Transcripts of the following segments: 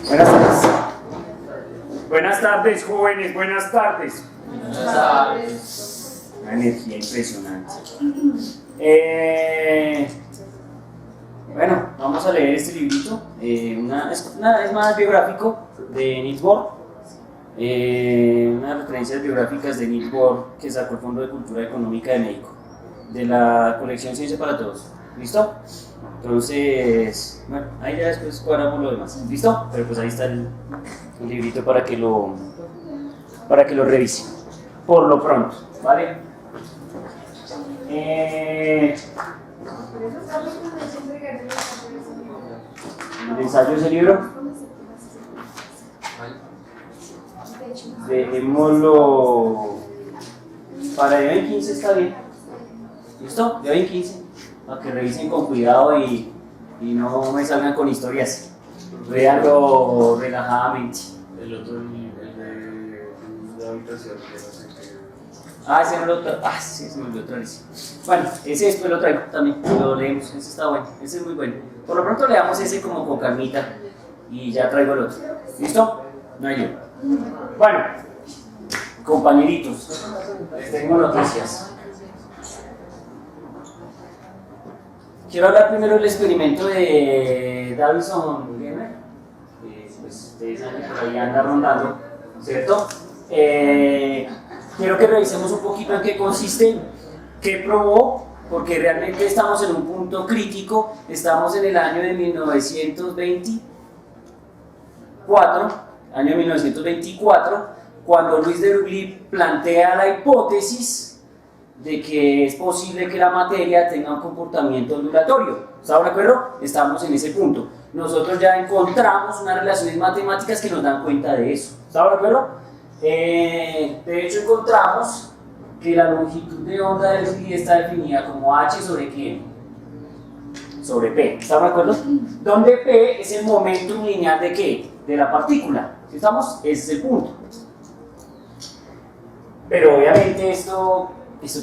Buenas tardes. Buenas tardes, jóvenes, buenas tardes. Buenas tardes. Una energía impresionante. Bueno, vamos a leer este librito. Es más biográfico de Niels Bohr. Unas referencias biográficas de Niels Bohr que sacó el Fondo de Cultura Económica de México, de la colección Ciencia para Todos. ¿Listo? Entonces, bueno, ahí ya después cuadramos lo demás. ¿Listo? Pero pues ahí está el librito para que lo revise. Por lo pronto, ¿vale? El ensayo de ese libro. Dejémoslo para de hoy en 15, está bien. ¿Listo? De hoy en 15. Para que revisen con cuidado y no me salgan con historias. Véanlo relajadamente. El otro, el de la habitación, que no sé qué. Ese no lo traigo. Sí, se me olvidó otra vez. Bueno, ese después lo traigo también. Lo leemos. Ese está bueno. Ese es muy bueno. Por lo pronto leamos ese como con calmita. Y ya traigo el otro. ¿Listo? No hay lío. Bueno, compañeritos, les tengo noticias. Quiero hablar primero del experimento de Davison-Gemer, pues ustedes saben que por ahí anda rondando, ¿cierto? Quiero que revisemos un poquito en qué consiste, qué probó, porque realmente estamos en un punto crítico. Estamos en el año de 1924, cuando Louis de Broglie plantea la hipótesis de que es posible que la materia tenga un comportamiento ondulatorio. ¿Estamos de acuerdo? Estamos en ese punto. Nosotros ya encontramos unas relaciones matemáticas que nos dan cuenta de eso. ¿Estamos de acuerdo? De hecho, encontramos que la longitud de onda de Broglie está definida como h sobre ¿qué? Sobre p. ¿Estamos de acuerdo? Donde p es el momentum lineal de ¿qué? De la partícula. ¿Sí estamos? Ese es el punto. Pero obviamente esto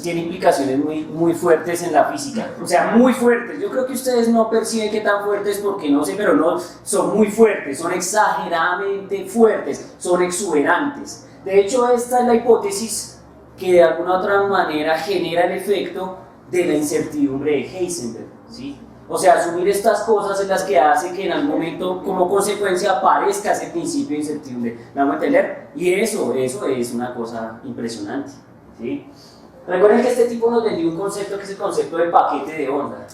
tiene implicaciones muy fuertes en la física, o sea, muy fuertes. Yo creo que ustedes no perciben qué tan fuertes porque no sé, pero no, son muy fuertes, son exageradamente fuertes, son exuberantes. De hecho, esta es la hipótesis que de alguna otra manera genera el efecto de la incertidumbre de Heisenberg, ¿sí? O sea, asumir estas cosas es las que hace que en algún momento, como consecuencia, aparezca ese principio de incertidumbre. ¿Me vamos a entender? Y eso es una cosa impresionante, ¿sí? Recuerden que este tipo nos vendió un concepto que es el concepto de paquete de onda.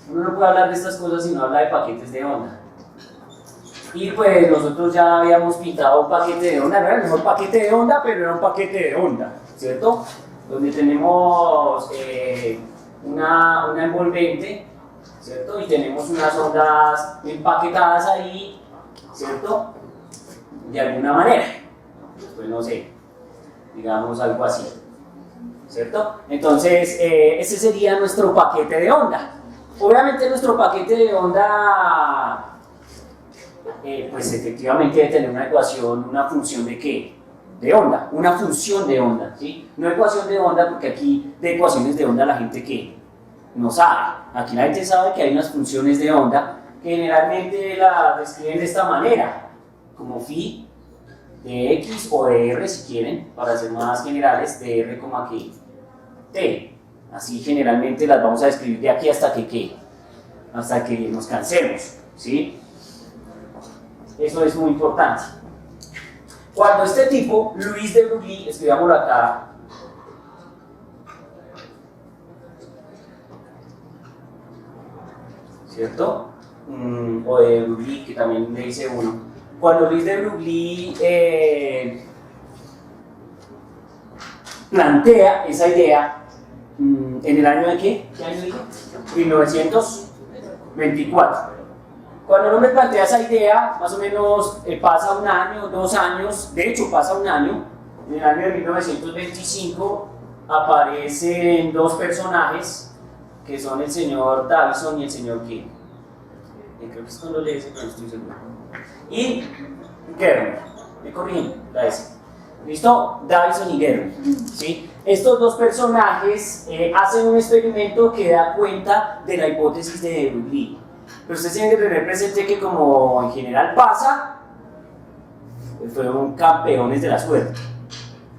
Uno no puede hablar de estas cosas si no habla de paquetes de onda. Y pues nosotros ya habíamos pintado un paquete de onda, no era el mejor paquete de onda, pero era un paquete de onda, ¿cierto? Donde tenemos una envolvente, ¿cierto? Y tenemos unas ondas empaquetadas ahí, ¿cierto? De alguna manera. Pues no sé, digamos algo así, ¿cierto? Entonces, ese sería nuestro paquete de onda. Obviamente nuestro paquete de onda, pues efectivamente debe tener una ecuación, una función de ¿qué? De onda, una función de onda, ¿sí? No ecuación de onda, porque aquí de ecuaciones de onda la gente ¿qué? No sabe. Aquí la gente sabe que hay unas funciones de onda que generalmente las describen de esta manera, como phi de x o de r si quieren, para ser más generales, de r, ¿qué? T. Así generalmente las vamos a describir de aquí hasta que ¿qué? Hasta que nos cansemos, ¿sí? Eso es muy importante. Cuando este tipo, Louis de Broglie, escribámoslo acá, ¿cierto? O de Broglie, que también le dice uno. Cuando Louis de Broglie plantea esa idea, ¿en el año de qué? ¿Qué año dije? 1924. Cuando el hombre plantea esa idea, más o menos pasa un año, 2 años, de hecho pasa un año, en el año de 1925 aparecen 2 personajes que son el señor Davison y el señor King. Creo que es cuando le dice, pero no estoy seguro. Y Germer, me corrigen, la S. ¿Listo? Davison y Germer, ¿sí? Estos 2 personajes hacen un experimento que da cuenta de la hipótesis de Broglie. Pero ustedes tienen que tener presente que, como en general pasa, fueron campeones de la suerte.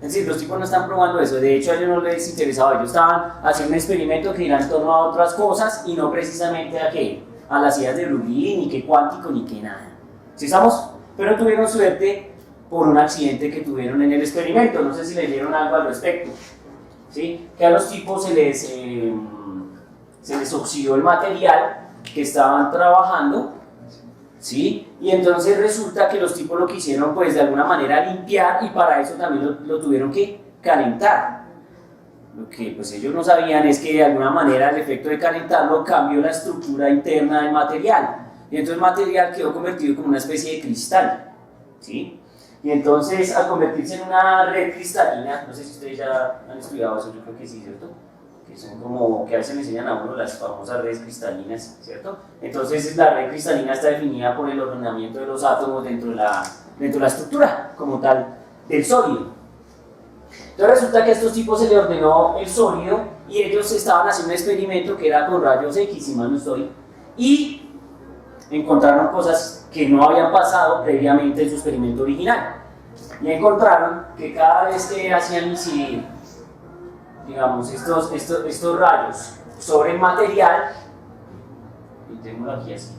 Es decir, los tipos no están probando eso, de hecho a ellos no les interesaba, ellos estaban haciendo un experimento que iba en torno a otras cosas y no precisamente a qué, a las ideas de Broglie, ni que cuántico, ni que nada. ¿Sí estamos? Pero tuvieron suerte por un accidente que tuvieron en el experimento, no sé si leyeron algo al respecto, ¿sí? Que a los tipos se les oxidó el material que estaban trabajando, ¿sí? Y entonces resulta que los tipos lo quisieron pues de alguna manera limpiar y para eso también lo tuvieron que calentar. Lo que pues ellos no sabían es que de alguna manera el efecto de calentarlo cambió la estructura interna del material. Y entonces el material quedó convertido como una especie de cristal, ¿sí? Y entonces al convertirse en una red cristalina, no sé si ustedes ya han estudiado eso, yo creo que sí, ¿cierto? Que son como, que a veces le enseñan a uno las famosas redes cristalinas, ¿cierto? Entonces la red cristalina está definida por el ordenamiento de los átomos dentro de la estructura, como tal, del sólido. Entonces resulta que a estos tipos se les ordenó el sólido y ellos estaban haciendo un experimento que era con rayos X, si mal no estoy, y encontraron cosas que no habían pasado previamente en su experimento original. Y encontraron que cada vez que hacían incidir, digamos, estos rayos sobre el material, y tengo aquí así,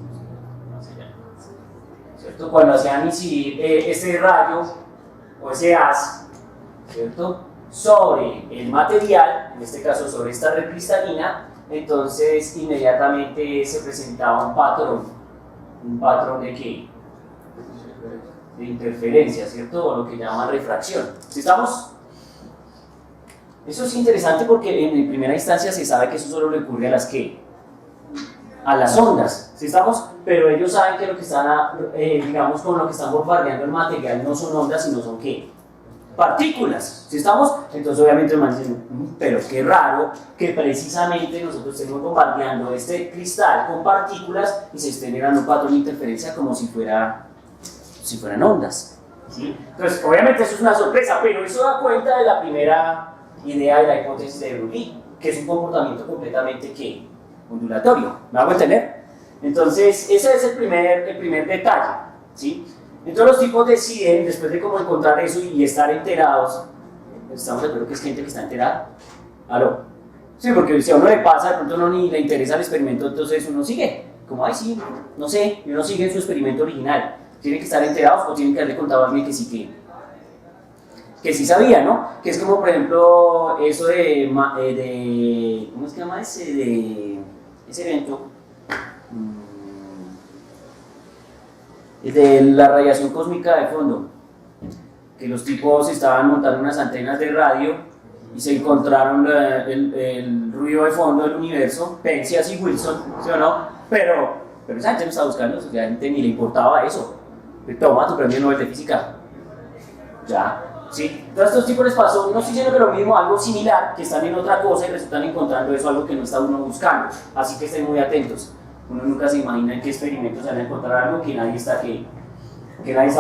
¿cierto? Cuando hacían incidir este rayo o ese haz, ¿cierto? Sobre el material, en este caso sobre esta red cristalina, entonces inmediatamente se presentaba un patrón de ¿qué? De interferencia, ¿cierto? O lo que llaman refracción. ¿Sí estamos? Eso es interesante porque en primera instancia se sabe que eso solo le ocurre a las ¿qué? A las ondas, ¿sí estamos? Pero ellos saben que lo que están, digamos, con lo que están bombardeando el material no son ondas, sino son ¿qué? Partículas, ¿sí estamos? Entonces obviamente me dicen, pero qué raro que precisamente nosotros estemos bombardeando este cristal con partículas y se esté generando un patrón de interferencia como si fueran ondas, ¿sí? Entonces obviamente eso es una sorpresa, pero eso da cuenta de la primera idea de la hipótesis de Broglie, que es un comportamiento completamente ¿qué? Ondulatorio, ¿me hago entender? Entonces ese es el primer detalle, ¿sí? Entonces los tipos deciden, después de como encontrar eso y estar enterados, ¿estamos de acuerdo que es gente que está enterada? ¿Aló? Sí, porque si a uno le pasa, de pronto no ni le interesa el experimento, entonces uno sigue, como, ay sí, no sé, y uno sigue en su experimento original. Tienen que estar enterados o tienen que haberle contado a alguien que sí que sí sabía, ¿no? Que es como por ejemplo eso de ¿cómo se llama ese evento? De la radiación cósmica de fondo, que los tipos estaban montando unas antenas de radio y se encontraron el ruido de fondo del universo, Penzias y Wilson, ¿sí o no? Pero esa gente no estaba buscando, o sea, a la gente ni le importaba eso. Toma tu premio Nobel de Física. Ya, ¿sí? Entonces a estos tipos les pasó, no estoy diciendo que lo mismo, algo similar, que están en otra cosa y resultan encontrando eso, algo que no está uno buscando. Así que estén muy atentos. Uno nunca se imagina en qué experimentos se van a encontrar algo que nadie está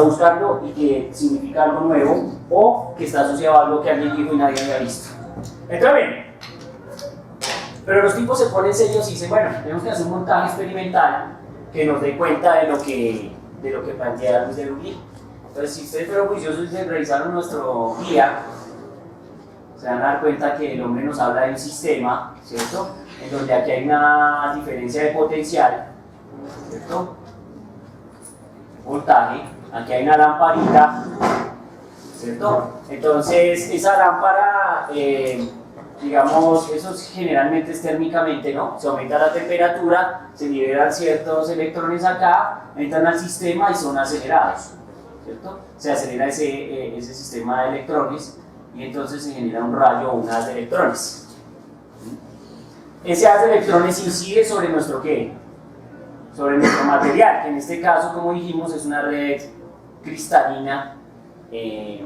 buscando y que significa algo nuevo o que está asociado a algo que alguien dijo y nadie había visto. Entonces, bien, pero los tipos se ponen serios y dicen, bueno, tenemos que hacer un montaje experimental que nos dé cuenta de lo que plantea Luis de Broglie. Entonces, si ustedes fueron juiciosos y revisaron nuestro guía, se van a dar cuenta que el hombre nos habla de un sistema, ¿cierto? En donde aquí hay una diferencia de potencial, ¿cierto? Voltaje, aquí hay una lamparita, ¿cierto? Entonces, esa lámpara, digamos, eso generalmente es térmicamente, ¿no? Se aumenta la temperatura, se liberan ciertos electrones acá, entran al sistema y son acelerados, ¿cierto? Se acelera ese sistema de electrones y entonces se genera un rayo o un haz de electrones. Ese haz de electrones incide sobre nuestro ¿qué? Sobre nuestro material, que en este caso, como dijimos, es una red cristalina que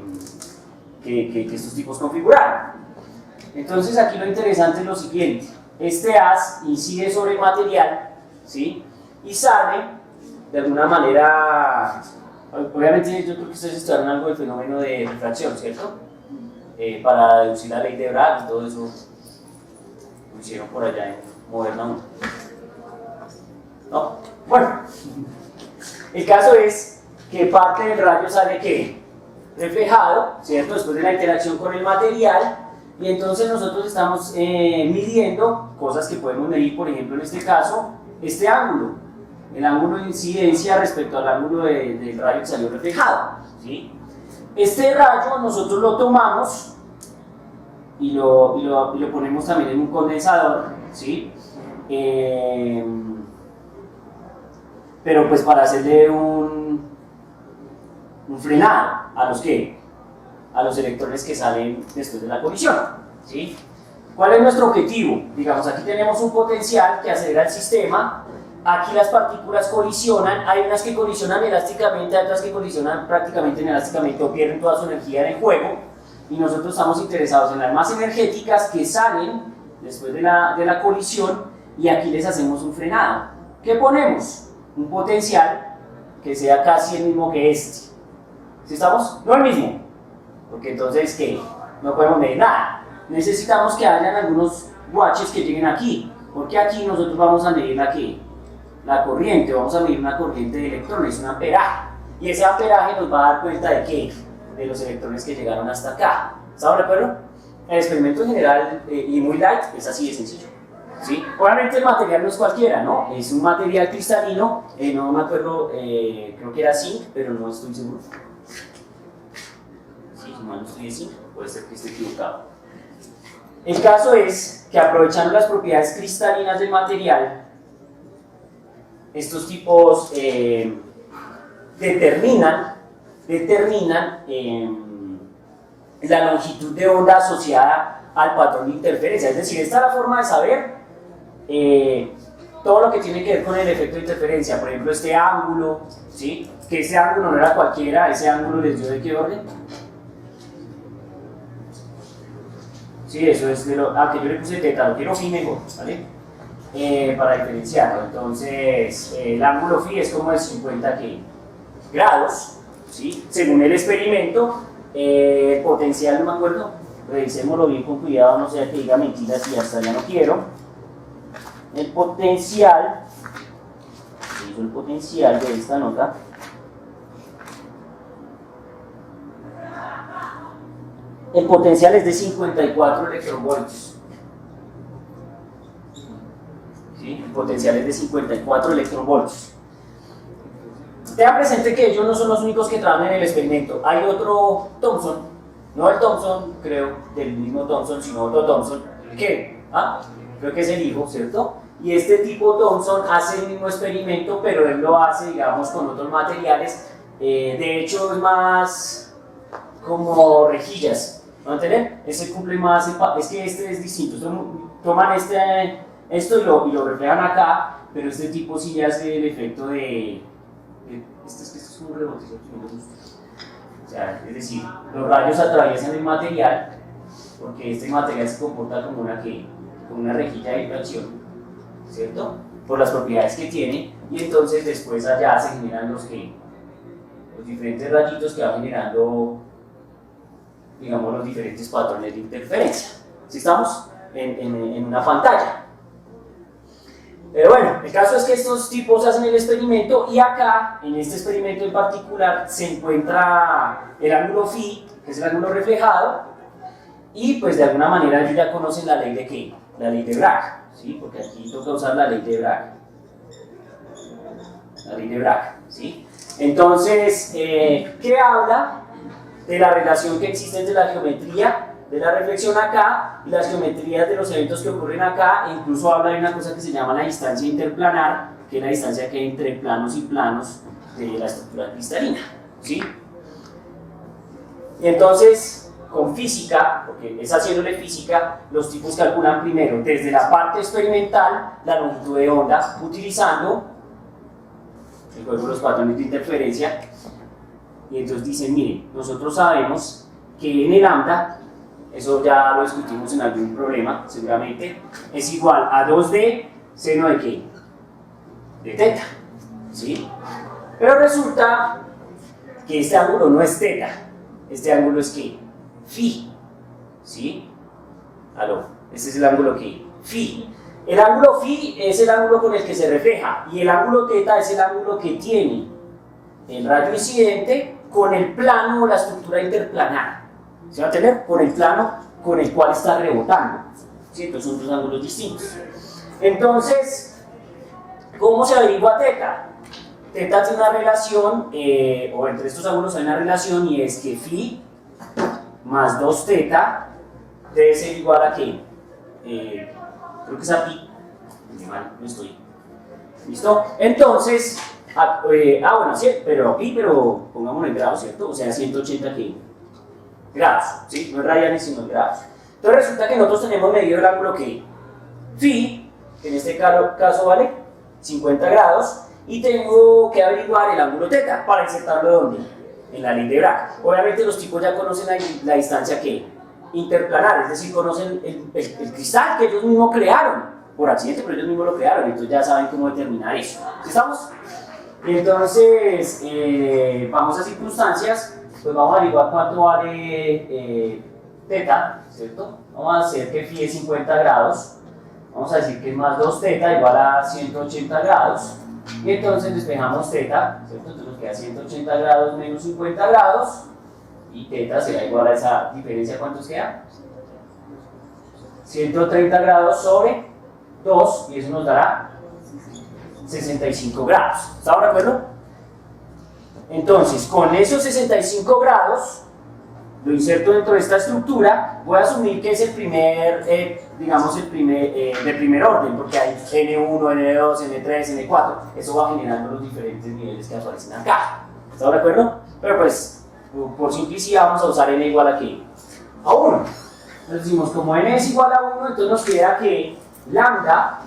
estos tipos configuraron. Entonces aquí lo interesante es lo siguiente, este haz incide sobre el material, ¿sí? Y sale de alguna manera, obviamente yo creo que ustedes estudiaron algo del fenómeno de refracción, ¿cierto? Para deducir la ley de Bragg y todo eso lo hicieron por allá en Moderna 1. ¿No? Bueno, el caso es que parte del rayo sale ¿qué? reflejado, ¿cierto? Después de la interacción con el material, y entonces nosotros estamos midiendo cosas que podemos medir, por ejemplo, en este caso, este ángulo, el ángulo de incidencia respecto al ángulo del rayo que salió reflejado, ¿sí? Este rayo nosotros lo tomamos y lo ponemos también en un condensador, ¿sí? Pero pues para hacerle un frenado a los que a los electrones que salen después de la colisión, ¿sí? ¿Cuál es nuestro objetivo? Digamos, aquí tenemos un potencial que acelera el sistema, aquí las partículas colisionan, hay unas que colisionan elásticamente, hay otras que colisionan prácticamente inelásticamente o pierden toda su energía en el juego, y nosotros estamos interesados en las más energéticas que salen después de la colisión, y aquí les hacemos un frenado. ¿Qué ponemos? Un potencial que sea casi el mismo que este. ¿Sí estamos? No el mismo, porque entonces, ¿qué? No podemos medir nada. Necesitamos que hayan algunos guaches que lleguen aquí, porque aquí nosotros vamos a medir la corriente, vamos a medir una corriente de electrones, un amperaje, y ese amperaje nos va a dar cuenta de qué, de los electrones que llegaron hasta acá. ¿Estamos de acuerdo? El experimento en general y muy light es así de sencillo, ¿sí? Obviamente el material no es cualquiera, ¿no? Es un material cristalino, no me acuerdo, creo que era zinc, pero no estoy seguro. Sí, no estoy de zinc, puede ser que esté equivocado. El caso es que aprovechando las propiedades cristalinas del material, estos tipos determinan la longitud de onda asociada al patrón de interferencia. Es decir, esta es la forma de saber todo lo que tiene que ver con el efecto de interferencia. Por ejemplo, este ángulo, ¿sí? Que ese ángulo no era cualquiera, ese ángulo les dio de qué orden. Sí, eso es de lo que yo le puse teta, lo quiero phi mejor, ¿vale? Para diferenciarlo. Entonces, el ángulo phi es como de 50 grados, ¿sí? Según el experimento. Potencial, no me acuerdo, revisémoslo bien con cuidado, no sea que diga mentiras y hasta ya no quiero. El potencial, el potencial de esta nota. El potencial es de 54 electronvoltios. ¿Sí? El potencial es de 54 electronvoltios. Tengan presente que ellos no son los únicos que trabajan en el experimento. Hay otro Thomson, no el Thomson, creo, del mismo Thomson, sino otro Thomson, que, creo que es el hijo, ¿cierto? Y este tipo Thomson hace el mismo experimento, pero él lo hace, digamos, con otros materiales. De hecho, es más como rejillas. ¿Van a entender? Ese cumple más, es que este es distinto. Toman esto y lo reflejan acá, pero este tipo sí hace el efecto de... Esto es un rebote, ¿cierto? No me gusta. O sea, es decir, los rayos atraviesan el material, porque este material se comporta como una rejilla de difracción, ¿cierto? Por las propiedades que tiene, y entonces después allá se generan los diferentes rayitos que van generando, digamos, los diferentes patrones de interferencia. ¿Sí estamos? En una pantalla. Pero bueno, el caso es que estos tipos hacen el experimento y acá, en este experimento en particular, se encuentra el ángulo phi, que es el ángulo reflejado, y pues de alguna manera ellos ya conocen la ley de ¿qué? La ley de Bragg, ¿sí? Porque aquí toca usar la ley de Bragg. La ley de Bragg, ¿sí? Entonces, ¿qué habla de la relación que existe entre la geometría de la reflexión acá y las geometrías de los eventos que ocurren acá? E incluso habla de una cosa que se llama la distancia interplanar, que es la distancia que hay entre planos y planos de la estructura cristalina, ¿sí? Y entonces, con física, porque es haciéndole física, los tipos calculan primero desde la parte experimental la longitud de onda, utilizando el juego de los patrones de interferencia, y entonces dicen, miren, nosotros sabemos que n lambda, eso ya lo discutimos en algún problema, seguramente, es igual a 2D seno de ¿qué? De teta, ¿sí? Pero resulta que este ángulo no es teta, este ángulo es ¿qué? Phi, ¿sí? ¿Aló? Este es el ángulo ¿qué? Phi. El ángulo phi es el ángulo con el que se refleja, y el ángulo teta es el ángulo que tiene el rayo incidente con el plano o la estructura interplanar. ¿Se va a entender? Con el plano con el cual está rebotando. ¿Sí? Entonces son dos ángulos distintos. Entonces, ¿cómo se averigua teta? Teta tiene una relación, o entre estos ángulos hay una relación, y es que phi más 2 teta debe ser igual a ¿qué? Creo que es a pi. No estoy. ¿Listo? Entonces, bueno, sí, pero pi, pero pongámoslo en grados, ¿cierto? O sea, 180 ¿qué? Grados, ¿sí? No es radianes, sino en grados. Entonces resulta que nosotros tenemos medido el ángulo que phi, que en este caso vale 50 grados, y tengo que averiguar el ángulo teta para insertarlo ¿dónde? En la ley de Bragg. Obviamente los chicos ya conocen la distancia que interplanar, es decir, conocen el cristal que ellos mismos crearon, por accidente, pero ellos mismos lo crearon, entonces ya saben cómo determinar eso. ¿Sí estamos? Entonces, vamos a circunstancias, pues vamos a averiguar cuánto vale teta, ¿cierto? Vamos a hacer que phi es 50 grados, vamos a decir que es más 2 teta igual a 180 grados, y entonces despejamos teta, ¿cierto? Entonces nos queda 180 grados menos 50 grados, y teta será igual a esa diferencia, ¿cuántos queda? 130 grados sobre 2, y eso nos dará 65 grados. ¿Estamos de acuerdo? Entonces, con esos 65 grados, lo inserto dentro de esta estructura, voy a asumir que es el primer, digamos, de primer orden, porque hay N1, N2, N3, N4, eso va generando los diferentes niveles que aparecen acá. ¿Estamos de acuerdo? Pero pues, por simplicidad vamos a usar N igual a ¿qué? A 1. Entonces decimos, como N es igual a 1, entonces nos queda que lambda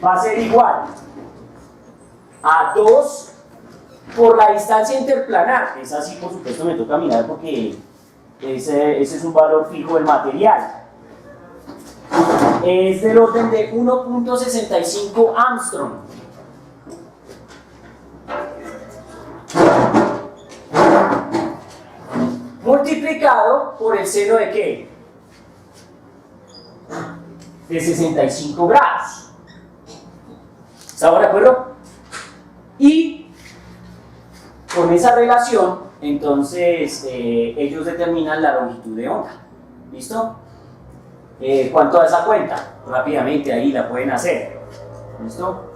va a ser igual a 2 por la distancia interplanar. Es así, por supuesto, me toca mirar porque ese es un valor fijo del material. Es del orden de 1.65 Armstrong. Multiplicado por el seno de ¿qué? De 65 grados. ¿Estamos de acuerdo? Y con esa relación, entonces ellos determinan la longitud de onda. ¿Listo? ¿Cuánto da esa cuenta? Rápidamente ahí la pueden hacer. ¿Listo?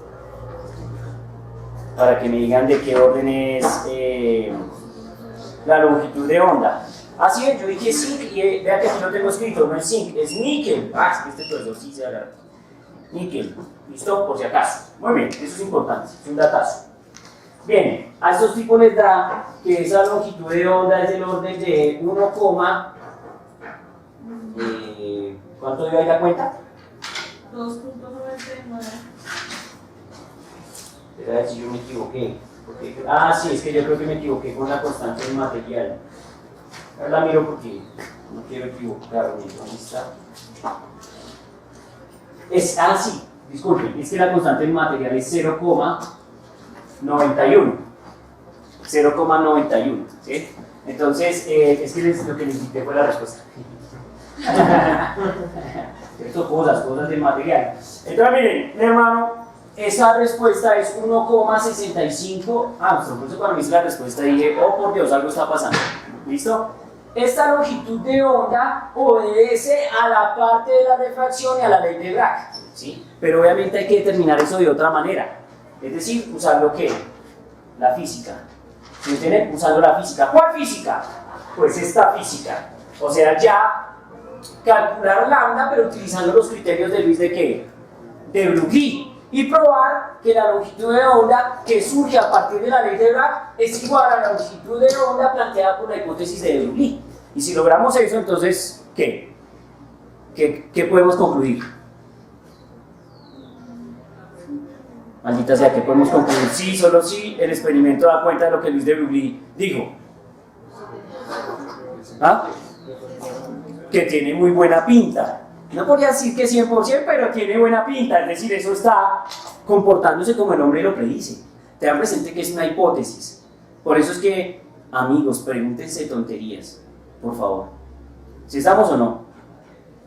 Para que me digan de qué orden es la longitud de onda. Así es, yo dije zinc y vea que aquí lo tengo escrito, no es zinc, es níquel. Es que este profesor sí se habla. Níquel. ¿Listo? Por si acaso. Muy bien, eso es importante, es un datazo. Bien, a estos tipos les da que esa longitud de onda es del orden de 1, ¿cuánto dio ahí la cuenta? 2.99. Espera a ver si yo me equivoqué. Sí, es que yo creo que me equivoqué con la constante del material. Ahora la miro porque no quiero equivocarme. ¿Dónde está? Sí, disculpen, es que la constante del material es 0,91. 0,91, ¿sí? Entonces, es que lo que necesité fue la respuesta. Esto cosas del material. Entonces, miren, mi hermano, esa respuesta es 1,65 Armstrong. Por eso cuando me hice la respuesta dije, oh por Dios, algo está pasando. ¿Listo? Esta longitud de onda obedece a la parte de la refracción y a la ley de Bragg, ¿sí? Pero obviamente hay que determinar eso de otra manera. Es decir, usando ¿qué? La física. ¿Se entiende? Usando la física. ¿Cuál física? Pues esta física. O sea, ya calcular lambda, pero utilizando los criterios de Luis de ¿qué? De Broglie. Y probar que la longitud de onda que surge a partir de la ley de Bragg es igual a la longitud de onda planteada por la hipótesis de Broglie. Y si logramos eso, entonces, ¿qué? ¿Qué podemos concluir? Maldita sea, ¿qué podemos concluir? Sí, solo sí, el experimento da cuenta de lo que Luis de Broglie dijo. ¿Ah? Que tiene muy buena pinta. No podría decir que 100%, pero tiene buena pinta, es decir, eso está comportándose como el hombre lo predice. Tengan presente que es una hipótesis. Por eso es que, amigos, pregúntense tonterías, por favor. ¿Si estamos o no?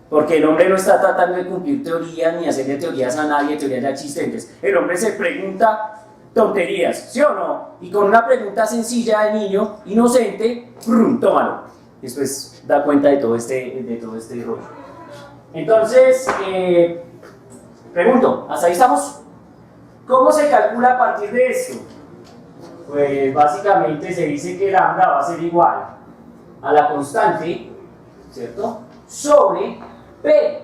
Porque el hombre no está tratando de cumplir teorías ni hacerle teorías a nadie, teorías ya existentes. El hombre se pregunta tonterías, ¿sí o no? Y con una pregunta sencilla de niño, inocente, ¡prum! Tómalo. Después da cuenta de todo este rollo. Entonces, pregunto, ¿hasta ahí estamos? ¿Cómo se calcula a partir de esto? Pues básicamente se dice que lambda va a ser igual a la constante, ¿cierto? Sobre P.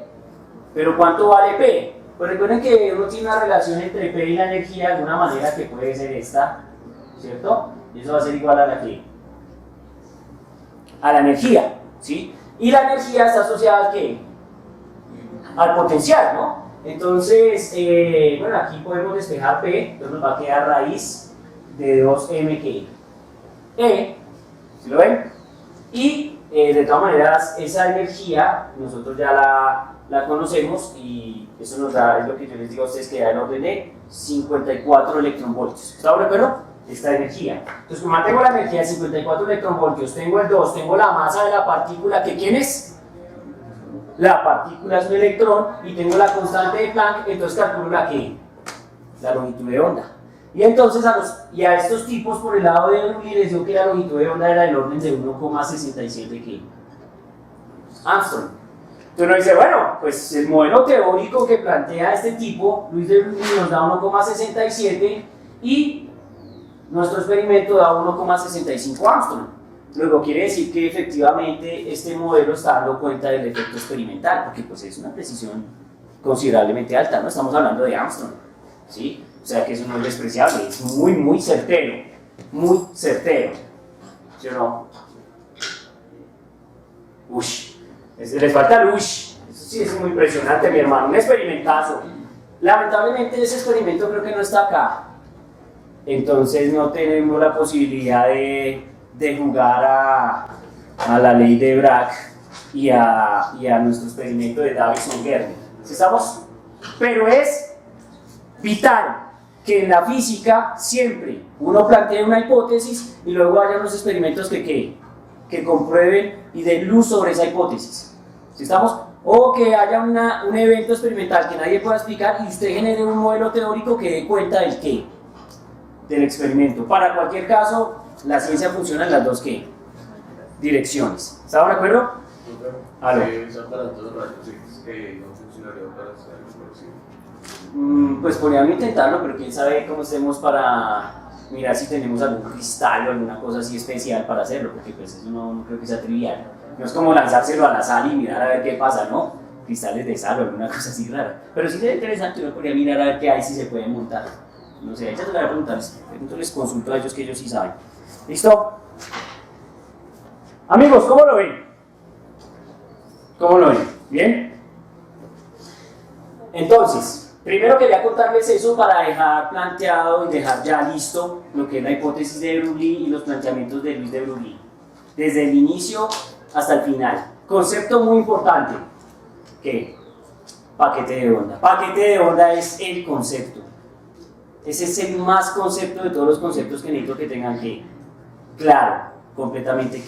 ¿Pero cuánto vale P? Pues recuerden que uno tiene una relación entre P y la energía de alguna manera que puede ser esta, ¿cierto? Y eso va a ser igual a la que a la energía, ¿sí? Y la energía está asociada ¿al qué? Al potencial, ¿no? Entonces, bueno, aquí podemos despejar P, entonces nos va a quedar raíz de 2m que ¿sí lo ven? Y de todas maneras, esa energía nosotros ya la conocemos y eso nos da, es lo que yo les digo a ustedes, que da el orden de 54 electronvoltios. ¿Está de acuerdo? Esta energía. Entonces, como mantengo la energía de 54 electronvoltios, tengo el 2, tengo la masa de la partícula, que ¿quién es? La partícula es un electrón y tengo la constante de Planck, entonces calculo la que la longitud de onda. Y entonces a estos tipos por el lado de Broglie les digo que la longitud de onda era del orden de 1,67 Armstrong. Entonces uno dice, bueno, pues el modelo teórico que plantea este tipo, Luis de Broglie, nos da 1,67 y nuestro experimento da 1,65 Armstrong. Luego quiere decir que efectivamente este modelo está dando cuenta del efecto experimental, porque pues es una precisión considerablemente alta, no estamos hablando de Armstrong, ¿sí? O sea que eso no es despreciable, es muy certero, ¿sí o no? Ush, les falta el ush, eso sí es muy impresionante, mi hermano, un experimentazo. Lamentablemente ese experimento creo que no está acá, entonces no tenemos la posibilidad de jugar a la ley de Bragg y a nuestro experimento de Davison-Germer. ¿Sí estamos? Pero es vital que en la física siempre uno plantee una hipótesis y luego haya unos experimentos que comprueben y den luz sobre esa hipótesis. ¿Sí estamos? O que haya un evento experimental que nadie pueda explicar y usted genere un modelo teórico que dé cuenta del qué, del experimento. Para cualquier caso, la ciencia funciona en las dos direcciones. ¿Estamos de acuerdo? Ese aparato de rayos X no funcionaría para hacer el. Pues podríamos intentarlo, pero quién sabe cómo estemos para mirar si tenemos algún cristal o alguna cosa así especial para hacerlo, porque pues eso no creo que sea trivial. No es como lanzárselo a la sal y mirar a ver qué pasa, ¿no? Cristales de sal o alguna cosa así rara. Pero sí sería interesante, uno podría mirar a ver qué hay, si se puede montar. No sé, ya te voy a preguntar, les consulto a ellos que ellos sí saben. ¿Listo? Amigos, ¿cómo lo ven? ¿Cómo lo ven? ¿Bien? Entonces, primero quería contarles eso para dejar planteado y dejar ya listo lo que es la hipótesis de Broglie y los planteamientos de Luis de Broglie. Desde el inicio hasta el final. Concepto muy importante. ¿Qué? Paquete de onda. Paquete de onda es el concepto. Ese es el más concepto de todos los conceptos que necesito que tengan que claro, completamente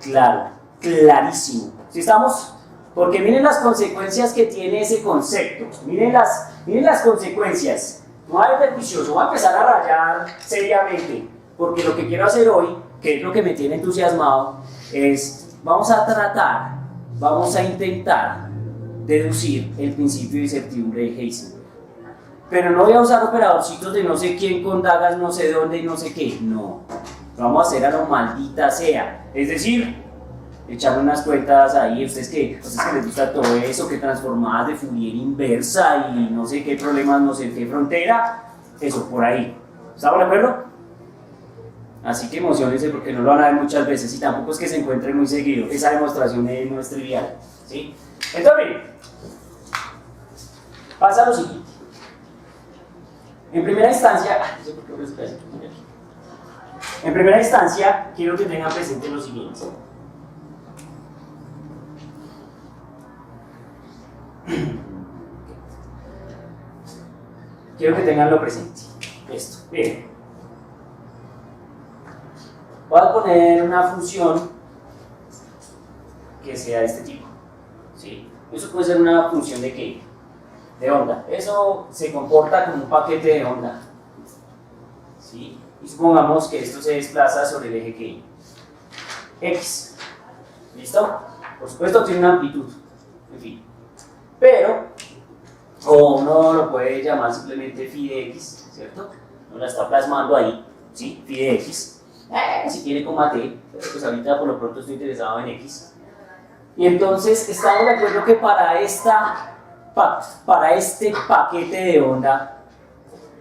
claro, clarísimo. ¿Sí estamos? Porque miren las consecuencias que tiene ese concepto. Miren las consecuencias. No hay perjuicioso, voy a empezar a rayar seriamente. Porque lo que quiero hacer hoy, que es lo que me tiene entusiasmado, es vamos a intentar deducir el principio de incertidumbre de Heisenberg. Pero no voy a usar operadorcitos de no sé quién con dagas no sé dónde y no sé qué. No. Vamos a hacer a lo maldita sea. Es decir, echar unas cuentas ahí. Ustedes que les gusta todo eso, que transformadas de Fourier inversa y no sé qué problemas, no sé qué frontera. Eso, por ahí. ¿Estamos de acuerdo? Así que emocionense porque no lo van a ver muchas veces y tampoco es que se encuentre muy seguido. Esa demostración no es trivial. ¿Sí? Entonces, miren. Pasa lo siguiente. En primera instancia, quiero que tengan presente lo siguiente. Quiero que tenganlo presente. Esto, miren. Voy a poner una función que sea de este tipo. ¿Sí? Eso puede ser una función de ¿qué? De onda. Eso se comporta como un paquete de onda. ¿sí? Y supongamos que esto se desplaza sobre el eje que X. ¿Listo? Por supuesto tiene una amplitud, en fin. Pero, o uno lo puede llamar simplemente phi de X, ¿cierto? Uno la está plasmando ahí, ¿sí? Phi de X. Si quiere coma T, pero pues ahorita por lo pronto estoy interesado en X. Y entonces estamos de acuerdo que para este paquete de onda,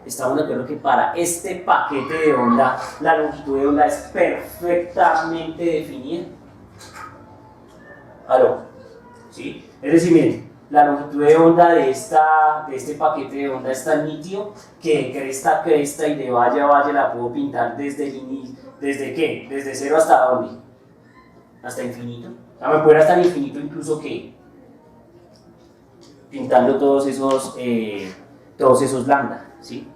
estamos de acuerdo que para este paquete de onda, la longitud de onda es perfectamente definida. ¿Aló? ¿Sí? Es decir, miren, la longitud de onda de este paquete de onda es tan nítido que de cresta a cresta y de valle a valle la puedo pintar desde el inicio. ¿Desde qué? ¿Desde cero hasta dónde? Hasta infinito. O sea, me puedo ir hasta el infinito incluso que pintando todos esos lambda, ¿sí?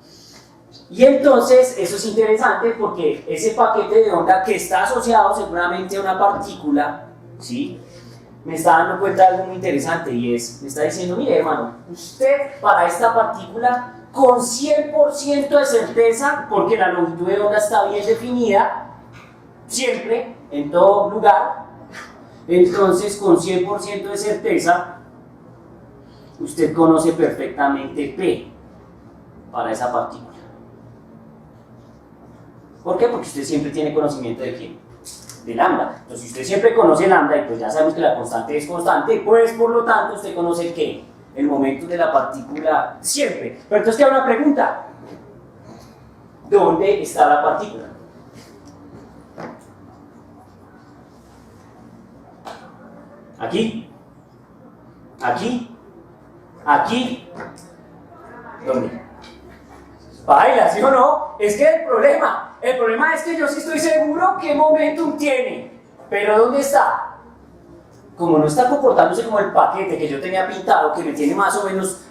Y entonces eso es interesante porque ese paquete de onda que está asociado seguramente a una partícula, ¿sí? Me está dando cuenta de algo muy interesante y es, me está diciendo, mire hermano, usted para esta partícula con 100% de certeza, porque la longitud de onda está bien definida, siempre, en todo lugar, entonces con 100% de certeza, usted conoce perfectamente P para esa partícula. ¿Por qué? Porque usted siempre tiene conocimiento de quién, de lambda. Entonces, si usted siempre conoce lambda, y pues ya sabemos que la constante es constante, pues por lo tanto usted conoce ¿qué? El momento de la partícula siempre. Pero entonces queda una pregunta. ¿Dónde está la partícula? ¿Aquí? ¿Aquí? ¿Aquí? ¿Dónde? Baila, ¿sí o no? Es que el problema es que yo sí estoy seguro qué momentum tiene, pero ¿dónde está? Como no está comportándose como el paquete que yo tenía pintado, que me tiene más o menos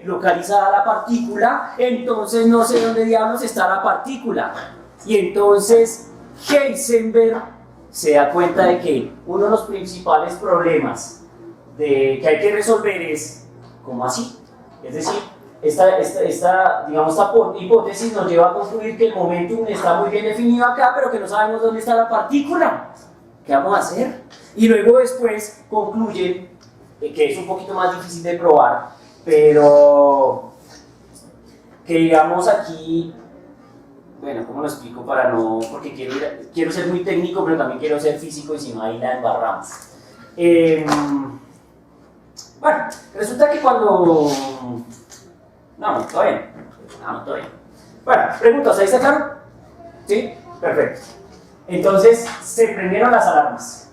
localizada la partícula, entonces no sé dónde diablos está la partícula. Y entonces Heisenberg se da cuenta de que uno de los principales problemas que hay que resolver es, ¿cómo así? Es decir, esta hipótesis nos lleva a concluir que el momentum está muy bien definido acá, pero que no sabemos dónde está la partícula. ¿Qué vamos a hacer? Y luego después concluyen, que es un poquito más difícil de probar, pero que digamos aquí, bueno, ¿cómo lo explico para no, porque quiero ser muy técnico, pero también quiero ser físico y si no ahí la embarramos. Bueno, resulta que cuando... No, todo bien. Bueno, preguntas, ¿ahí está claro? ¿Sí? Perfecto. Entonces, se prendieron las alarmas.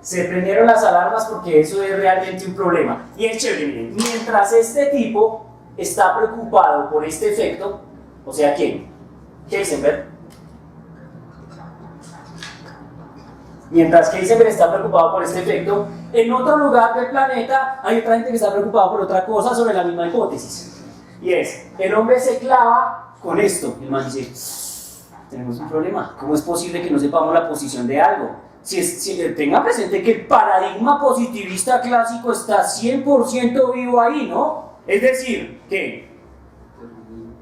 Se prendieron las alarmas porque eso es realmente un problema. Y es chévere, miren, mientras este tipo está preocupado por este efecto, o sea, ¿quién? Heisenberg. Mientras Heisenberg está preocupado por este efecto, en otro lugar del planeta hay otra gente que está preocupada por otra cosa sobre la misma hipótesis. Y es, el hombre se clava con esto. El man dice, tenemos un problema. ¿Cómo es posible que no sepamos la posición de algo? Tenga presente que el paradigma positivista clásico está 100% vivo ahí, ¿no? Es decir, que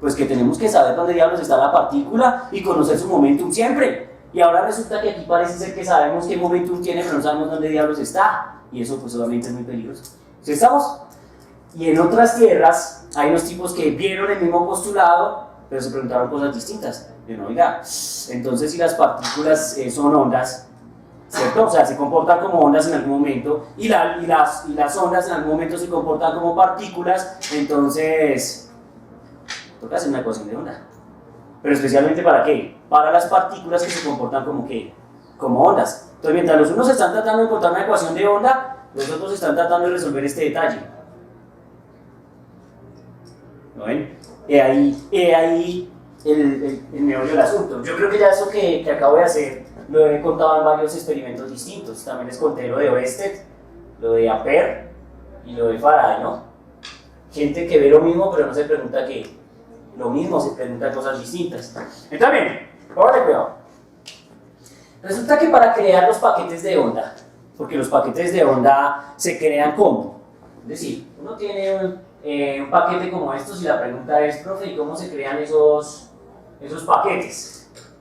pues que tenemos que saber dónde diablos está la partícula y conocer su momentum siempre. Y ahora resulta que aquí parece ser que sabemos qué momentum tiene, pero no sabemos dónde diablos está. Y eso pues obviamente es muy peligroso. ¿Sí estamos? Y en otras tierras hay unos tipos que vieron el mismo postulado, pero se preguntaron cosas distintas. Pero oiga, entonces si las partículas son ondas, ¿cierto? O sea, se comportan como ondas en algún momento y las ondas en algún momento se comportan como partículas, entonces toca hacer una ecuación de onda. Pero especialmente ¿para qué? Para las partículas que se comportan como ¿qué? Como ondas. Entonces mientras los unos están tratando de encontrar una ecuación de onda, los otros están tratando de resolver este detalle. ¿No ven? He ahí el meollo del asunto. Yo creo que ya eso que acabo de hacer lo he contado en varios experimentos distintos. También les conté lo de Oersted, lo de Ampère y lo de Faraday, ¿no? Gente que ve lo mismo pero no se pregunta qué. Lo mismo, se pregunta cosas distintas. Entonces, bien, póngale cuidado. Resulta que para crear los paquetes de onda, porque los paquetes de onda se crean ¿cómo? Es decir, uno tiene un paquete como estos y la pregunta es, profe, ¿y cómo se crean esos esos paquetes.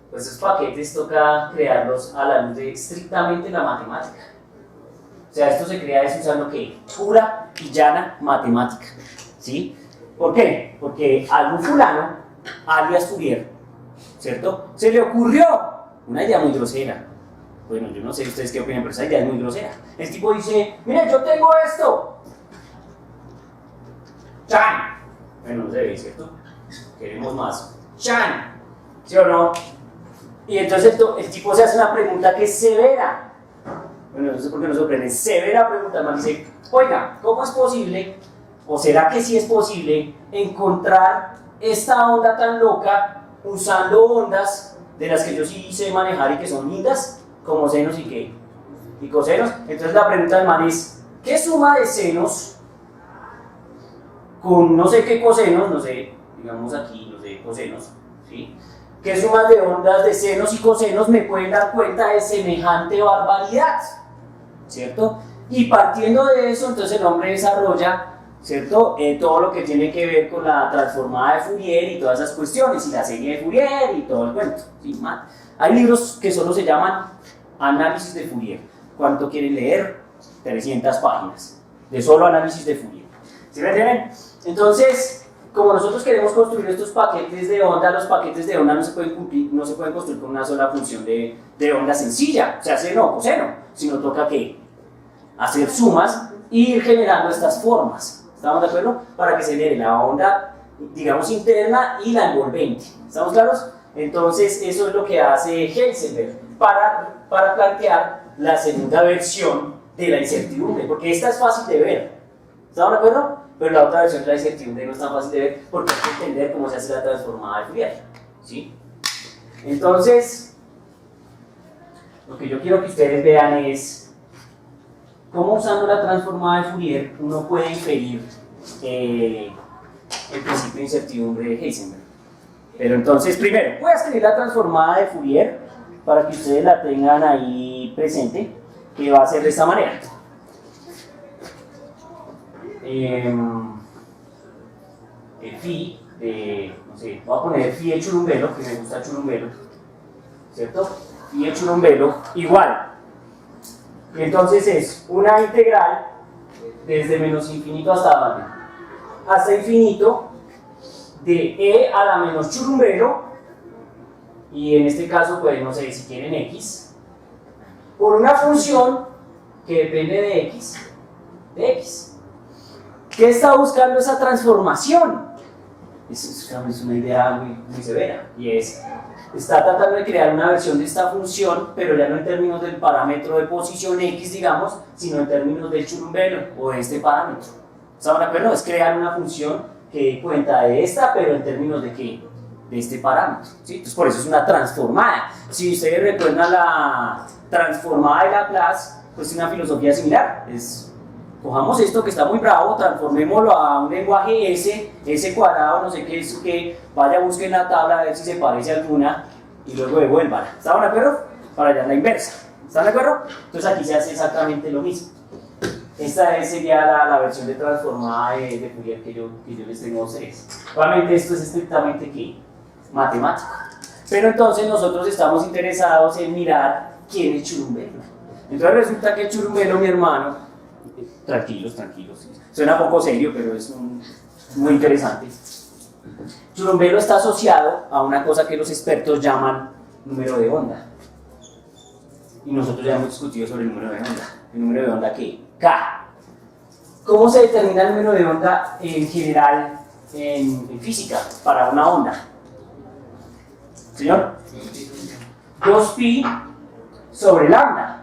Pues esos paquetes toca crearlos a la luz de estrictamente la matemática. O sea, esto se crea es usando ¿qué? Pura y llana matemática. ¿Sí? ¿Por qué? Porque a algún fulano, alias Fourier, ¿cierto? Se le ocurrió una idea muy grosera. Bueno, yo no sé ustedes qué opinan, pero esa idea es muy grosera. El tipo dice, mire, yo tengo esto. ¡Chan! Bueno, no se ve, ¿cierto? Queremos más. ¡Chan! ¿Sí o no? Y entonces el tipo se hace una pregunta que es severa. Bueno, no sé por qué no sorprende. Severa pregunta. El man dice, oiga, ¿cómo es posible, o será que sí es posible, encontrar esta onda tan loca usando ondas de las que yo sí sé manejar y que son lindas, como senos y qué? Y cosenos. Entonces la pregunta del man es, ¿qué suma de senos con no sé qué cosenos, no sé, digamos aquí, no sé, cosenos, ¿sí? ¿Qué sumas de ondas de senos y cosenos me pueden dar cuenta de semejante barbaridad? ¿Cierto? Y partiendo de eso, entonces el hombre desarrolla, ¿cierto? Todo lo que tiene que ver con la transformada de Fourier y todas esas cuestiones, y la serie de Fourier y todo el cuento. ¿Sí? Hay libros que solo se llaman Análisis de Fourier. ¿Cuánto quieren leer? 300 páginas de solo análisis de Fourier. ¿Sí me entienden? Entonces, como nosotros queremos construir estos paquetes de onda, los paquetes de onda no se pueden construir con una sola función de onda sencilla, o sea, seno o coseno, sino toca que hacer sumas e ir generando estas formas. ¿Estamos de acuerdo? Para que se genere la onda, digamos, interna y la envolvente. ¿Estamos claros? Entonces, eso es lo que hace Heisenberg para plantear la segunda versión de la incertidumbre, porque esta es fácil de ver. ¿Estamos de acuerdo? Pero la otra versión de la incertidumbre no es tan fácil de ver porque hay que entender cómo se hace la transformada de Fourier. ¿Sí? Entonces, lo que yo quiero que ustedes vean es cómo usando la transformada de Fourier uno puede inferir el principio de incertidumbre de Heisenberg. Pero entonces, primero, voy a escribir la transformada de Fourier para que ustedes la tengan ahí presente, que va a ser de esta manera. El phi de, no sé, voy a poner el phi de Churumbelo, que me gusta Churumbelo, ¿cierto? Phi de Churumbelo igual. Y entonces es una integral desde menos infinito hasta dónde? Hasta infinito de e a la menos Churumbelo, y en este caso, pues no sé, si quieren x, por una función que depende de x, ¿Qué está buscando esa transformación? Es una idea muy severa, y está tratando de crear una versión de esta función, pero ya no en términos del parámetro de posición x, digamos, sino en términos del Churumbelo, o de este parámetro. ¿Estamos de acuerdo? Es crear una función que dé cuenta de esta, pero en términos de ¿qué? De este parámetro, ¿sí? Entonces por eso es una transformada. Si ustedes recuerdan la transformada de Laplace, pues es una filosofía similar. Cojamos esto que está muy bravo, transformémoslo a un lenguaje S cuadrado, no sé qué es, que vaya, busquen la tabla a ver si se parece a alguna y luego devuélvala. ¿Están de acuerdo? Para allá la inversa. ¿Están de acuerdo? Entonces aquí se hace exactamente lo mismo. Esta sería la versión de transformada de Fourier que yo les tengo a ustedes. Realmente esto es estrictamente ¿qué? Matemático. Pero entonces nosotros estamos interesados en mirar quién es Churumbelo. Entonces resulta que Churumbelo, mi hermano, tranquilos, suena poco serio, pero es muy interesante. Churumbelo está asociado a una cosa que los expertos llaman número de onda. Y nosotros ya hemos discutido sobre el número de onda. ¿El número de onda qué? K. ¿Cómo se determina el número de onda en general en física para una onda? ¿Señor? 2pi sobre lambda.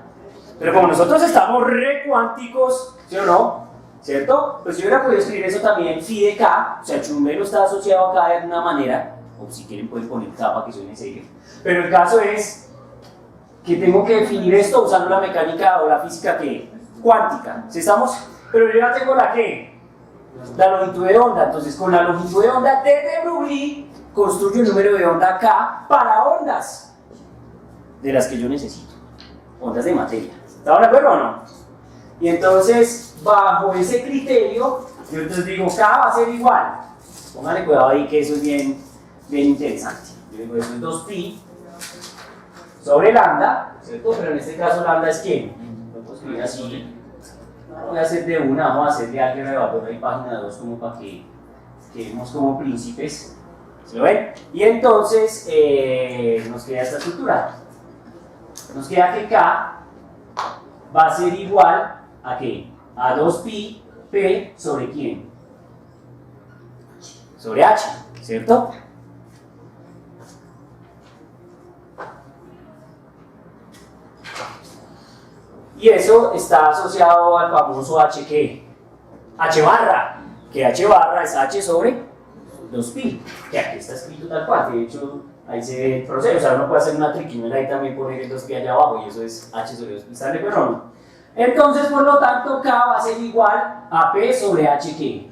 Pero como nosotros estamos re cuánticos, ¿sí o no? ¿Cierto? Pues yo hubiera podido escribir eso también, phi de k, o sea, Churumbelo está asociado a k de alguna manera, o si quieren pueden poner k para que suene serio. Pero el caso es que tengo que definir esto usando la mecánica o la física que cuántica. ¿Sí estamos? Pero yo ya tengo la ¿qué? La longitud de onda. Entonces con la longitud de onda de De Broglie construyo el número de onda k para ondas de las que yo necesito. Ondas de materia. ¿Estamos de acuerdo o no? Y entonces, bajo ese criterio, yo entonces digo, K va a ser igual. Pónganle cuidado ahí que eso es bien interesante. Yo digo, eso es 2pi sobre lambda, ¿cierto? Pero en este caso lambda es quién. Lo puedo escribir así. No voy a hacer de una, vamos a hacer de álgebra de vapor y página 2 como para que quedemos como príncipes. ¿Se lo ven? Y entonces nos queda esta estructura. Nos queda que K va a ser igual a ¿qué? A 2pi P sobre quién? Sobre H, ¿cierto? Y eso está asociado al famoso H que H barra, que H barra es H sobre 2pi, que aquí está escrito tal cual, de hecho ahí se ve el proceso, o sea, uno puede hacer una triquiñuela y también poner el 2pi allá abajo y eso es H sobre 2pi, ¿sale? Pero no. Entonces, por lo tanto, K va a ser igual a P sobre H que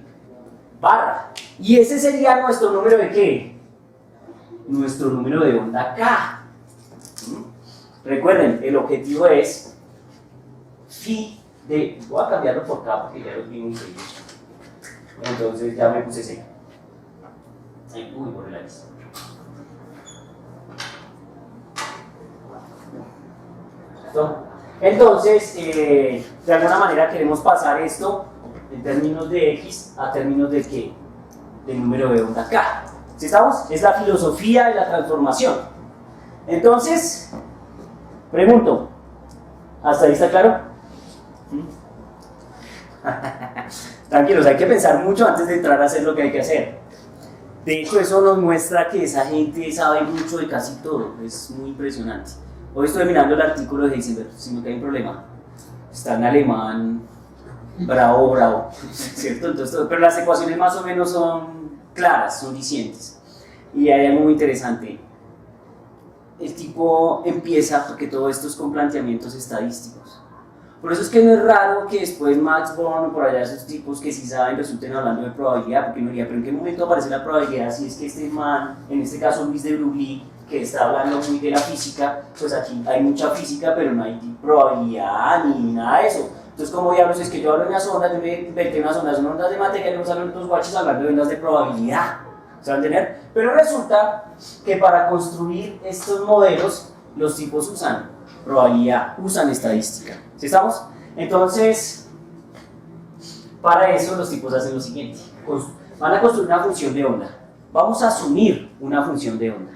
barra. Y ese sería nuestro número de ¿qué? Nuestro número de onda K. Recuerden, el objetivo es phi de... Voy a cambiarlo por K porque ya los vi muy seguidos. Entonces ya me puse C. Uy, por la lista. ¿Listo? Entonces, de alguna manera queremos pasar esto en términos de X a términos de ¿qué? Del número de onda K. ¿Sí estamos? Es la filosofía de la transformación. Entonces, pregunto, ¿hasta ahí está claro? Tranquilos, hay que pensar mucho antes de entrar a hacer lo que hay que hacer. De hecho, eso nos muestra que esa gente sabe mucho de casi todo. Es muy impresionante. Hoy estoy mirando el artículo de Heisenberg, si no hay un problema. Está en alemán, bravo, bravo, ¿cierto? Entonces, pero las ecuaciones más o menos son claras, son dicientes. Y hay algo muy interesante. El tipo empieza, porque todo esto es con planteamientos estadísticos. Por eso es que no es raro que después Max Born o por allá esos tipos que sí saben resulten hablando de probabilidad, porque uno diría, pero ¿en qué momento aparece la probabilidad si es que este man, en este caso Luis de Broglie, que está hablando muy de la física, pues aquí hay mucha física, pero no hay probabilidad ni nada de eso. Entonces, como diablos es que yo hablo de unas ondas, yo me inventé unas ondas, son ondas de materia, y no salen los guaches hablando de ondas de probabilidad. ¿Se van a entender? Pero resulta que para construir estos modelos, los tipos usan probabilidad, usan estadística. ¿Sí estamos? Entonces, para eso los tipos hacen lo siguiente. Van a construir una función de onda. Vamos a asumir una función de onda.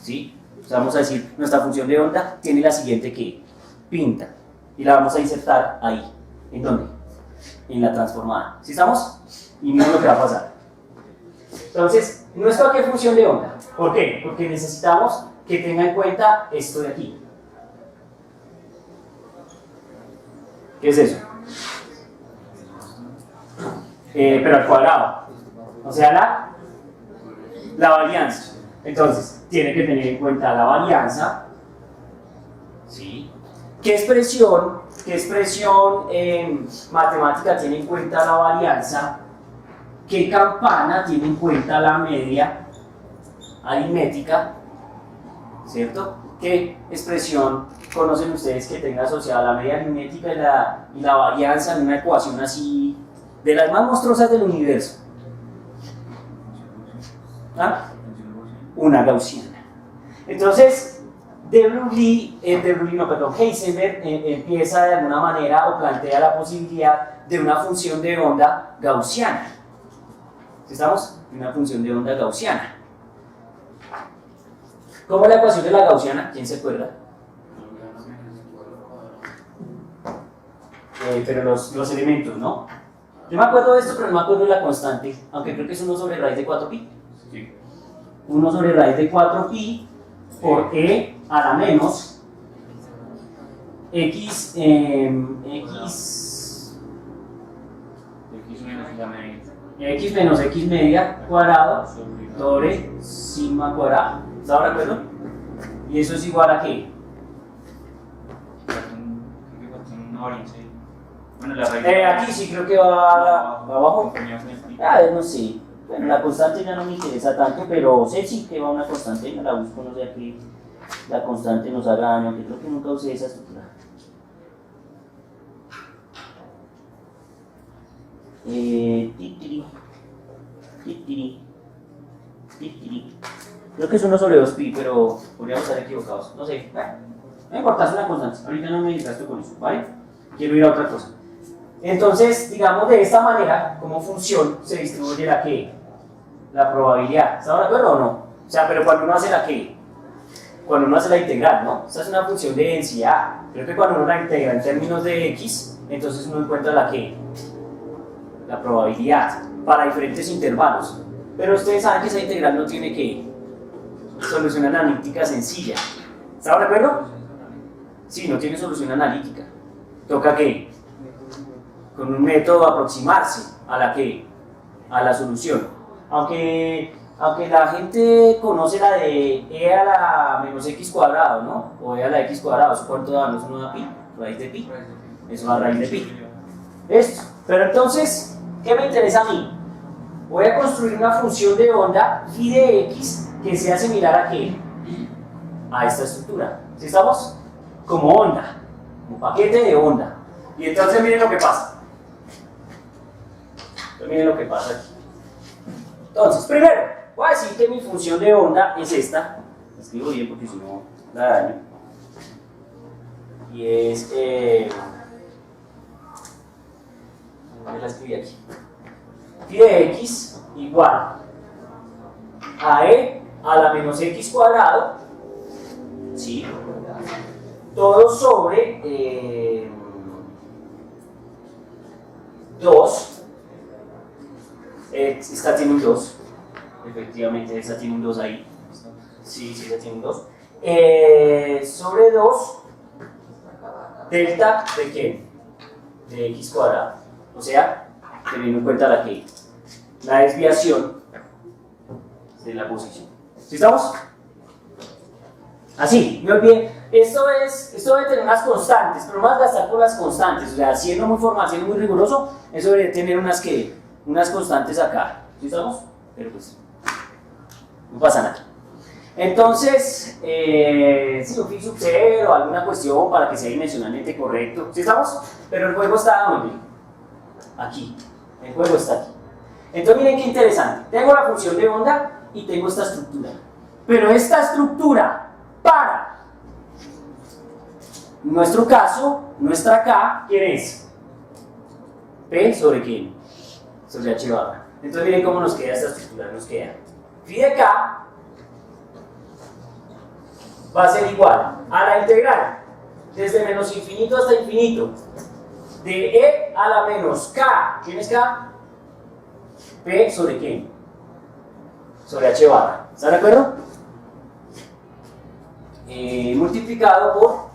¿Sí? O sea, vamos a decir, nuestra función de onda tiene la siguiente que pinta. Y la vamos a insertar ahí. ¿En dónde? En la transformada. ¿Sí estamos? Y miren lo que va a pasar. Entonces, no es cualquier función de onda. ¿Por qué? Porque necesitamos que tenga en cuenta esto de aquí. ¿Qué es eso? Pero al cuadrado. O sea, la varianza. Entonces, tiene que tener en cuenta la varianza. ¿Sí? ¿Qué expresión matemática tiene en cuenta la varianza? ¿Qué campana tiene en cuenta la media aritmética? ¿Cierto? ¿Qué expresión conocen ustedes que tenga asociada la media aritmética y la varianza en una ecuación así de las más monstruosas del universo? ¿Ah? Una gaussiana. Entonces, Heisenberg empieza de alguna manera o plantea la posibilidad de una función de onda gaussiana. ¿Estamos? Una función de onda gaussiana. ¿Cómo es la ecuación de la gaussiana? ¿Quién se acuerda? Pero los elementos, ¿no? Yo me acuerdo de esto, pero no me acuerdo de la constante, aunque creo que es 1 sobre raíz de 4pi. Sí. 1 sobre raíz de 4pi por e a la menos x menos x media cuadrado sobre sigma cuadrado. ¿Está de acuerdo? ¿Y eso es igual a qué? Bueno, aquí sí creo que va abajo. No sé. Bueno, la constante ya no me interesa tanto, pero sé sí que va una constante. Me la busco, no sé a qué la constante nos haga daño, aunque creo que nunca usé esa estructura. Creo que es 1 sobre 2 pi, pero podríamos estar equivocados. No sé. Bueno, no importa, es una constante. Ahorita no me gasto con eso, ¿vale? Quiero ir a otra cosa. Entonces, digamos de esta manera, como función, se distribuye la que, la probabilidad. ¿Estamos de acuerdo o no? O sea, pero cuando uno hace la que, cuando uno hace la integral, ¿no? Esta es una función de densidad. Creo que cuando uno la integra en términos de x, entonces uno encuentra la que, la probabilidad para diferentes intervalos. Pero ustedes saben que esa integral no tiene que solución analítica sencilla. ¿Estamos de acuerdo? Sí, no tiene solución analítica. Toca que con un método aproximarse a la que, a la solución. Aunque la gente conoce la de e a la menos x cuadrado, ¿no? O e a la x cuadrado, ¿eso cuánto da? ¿No es 1 da pi? ¿Raíz de pi? Eso da raíz de pi. ¿Listo? Pero entonces, ¿qué me interesa a mí? Voy a construir una función de onda phi de x que sea similar a ¿qué? A esta estructura. ¿Sí estamos? Como onda, como paquete de onda. Y entonces miren lo que pasa. Miren lo que pasa aquí. Entonces, primero, voy a decir que mi función de onda es esta. La escribo bien porque si no la daño. Y es. ¿Dónde la escribí aquí? Phi de x igual a e a la menos x cuadrado. ¿Sí? Todo sobre 2. Esta tiene un 2, efectivamente, esta tiene un 2 ahí. Sí, esta tiene un 2. Sobre 2 delta de qué? De x cuadrado. O sea, teniendo en cuenta la que, la desviación de la posición. ¿Sí estamos? Así, me olvidé. Esto debe tener unas constantes, pero más gastar por las constantes. O sea, siendo muy formal, siendo muy riguroso, eso debería tener unas constantes acá. ¿Sí estamos? Pero pues, no pasa nada. Entonces, si un phi sub 0 o alguna cuestión para que sea dimensionalmente correcto. ¿Sí estamos? Pero el juego está ¿dónde? Aquí. El juego está aquí. Entonces, miren qué interesante. Tengo la función de onda y tengo esta estructura. Pero esta estructura, para nuestro caso, nuestra K, ¿quién es? P sobre quién? Sobre H barra. Entonces miren cómo nos queda esta estructura. Nos queda phi de K va a ser igual a la integral desde menos infinito hasta infinito de E a la menos K. ¿Quién es K? P sobre quién? Sobre H barra. ¿Están de acuerdo? Multiplicado por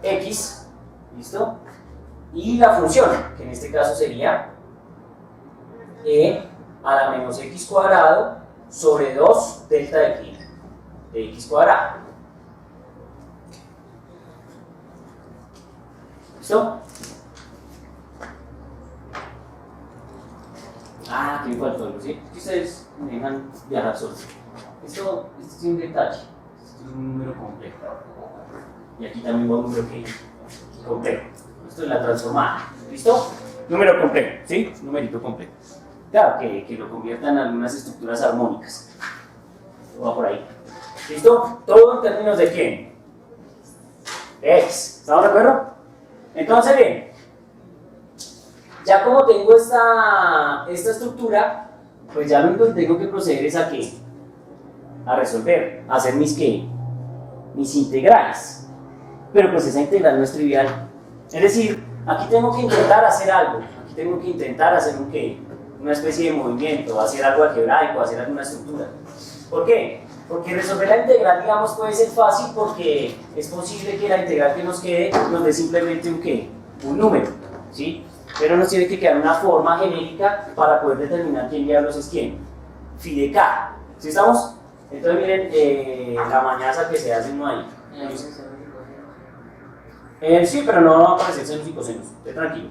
X. ¿Listo? Y la función, que en este caso sería E a la menos X cuadrado sobre 2 delta de X cuadrado. ¿Listo? Ah, que me faltó algo, ¿sí? Que ustedes me dejan viajar solos. Esto es un detalle, esto es un número complejo. Y aquí también va un número complejo. Esto es la transformada. ¿Listo? Número complejo, ¿sí? Numerito complejo. Claro, que lo convierta en algunas estructuras armónicas. Va por ahí. ¿Listo? Todo en términos de quién? X. ¿Estamos de acuerdo? Entonces, bien. Ya como tengo esta estructura, pues ya lo único que tengo que proceder es a qué? A resolver, a hacer mis qué? Mis integrales. Pero pues esa integral no es trivial. Es decir, aquí tengo que intentar hacer algo. Aquí tengo que intentar hacer un qué? Una especie de movimiento, hacer algo algebraico, hacer alguna estructura. ¿Por qué? Porque resolver la integral, digamos, puede ser fácil porque es posible que la integral que nos quede nos dé simplemente un qué? Un número, ¿sí? Pero nos tiene que quedar una forma genérica para poder determinar quién diablos es quién. Phi de K. ¿Sí estamos? Entonces miren la mañaza que se hace uno ahí. Sí, pero no va a aparecer senos y cosenos. Esté tranquilo.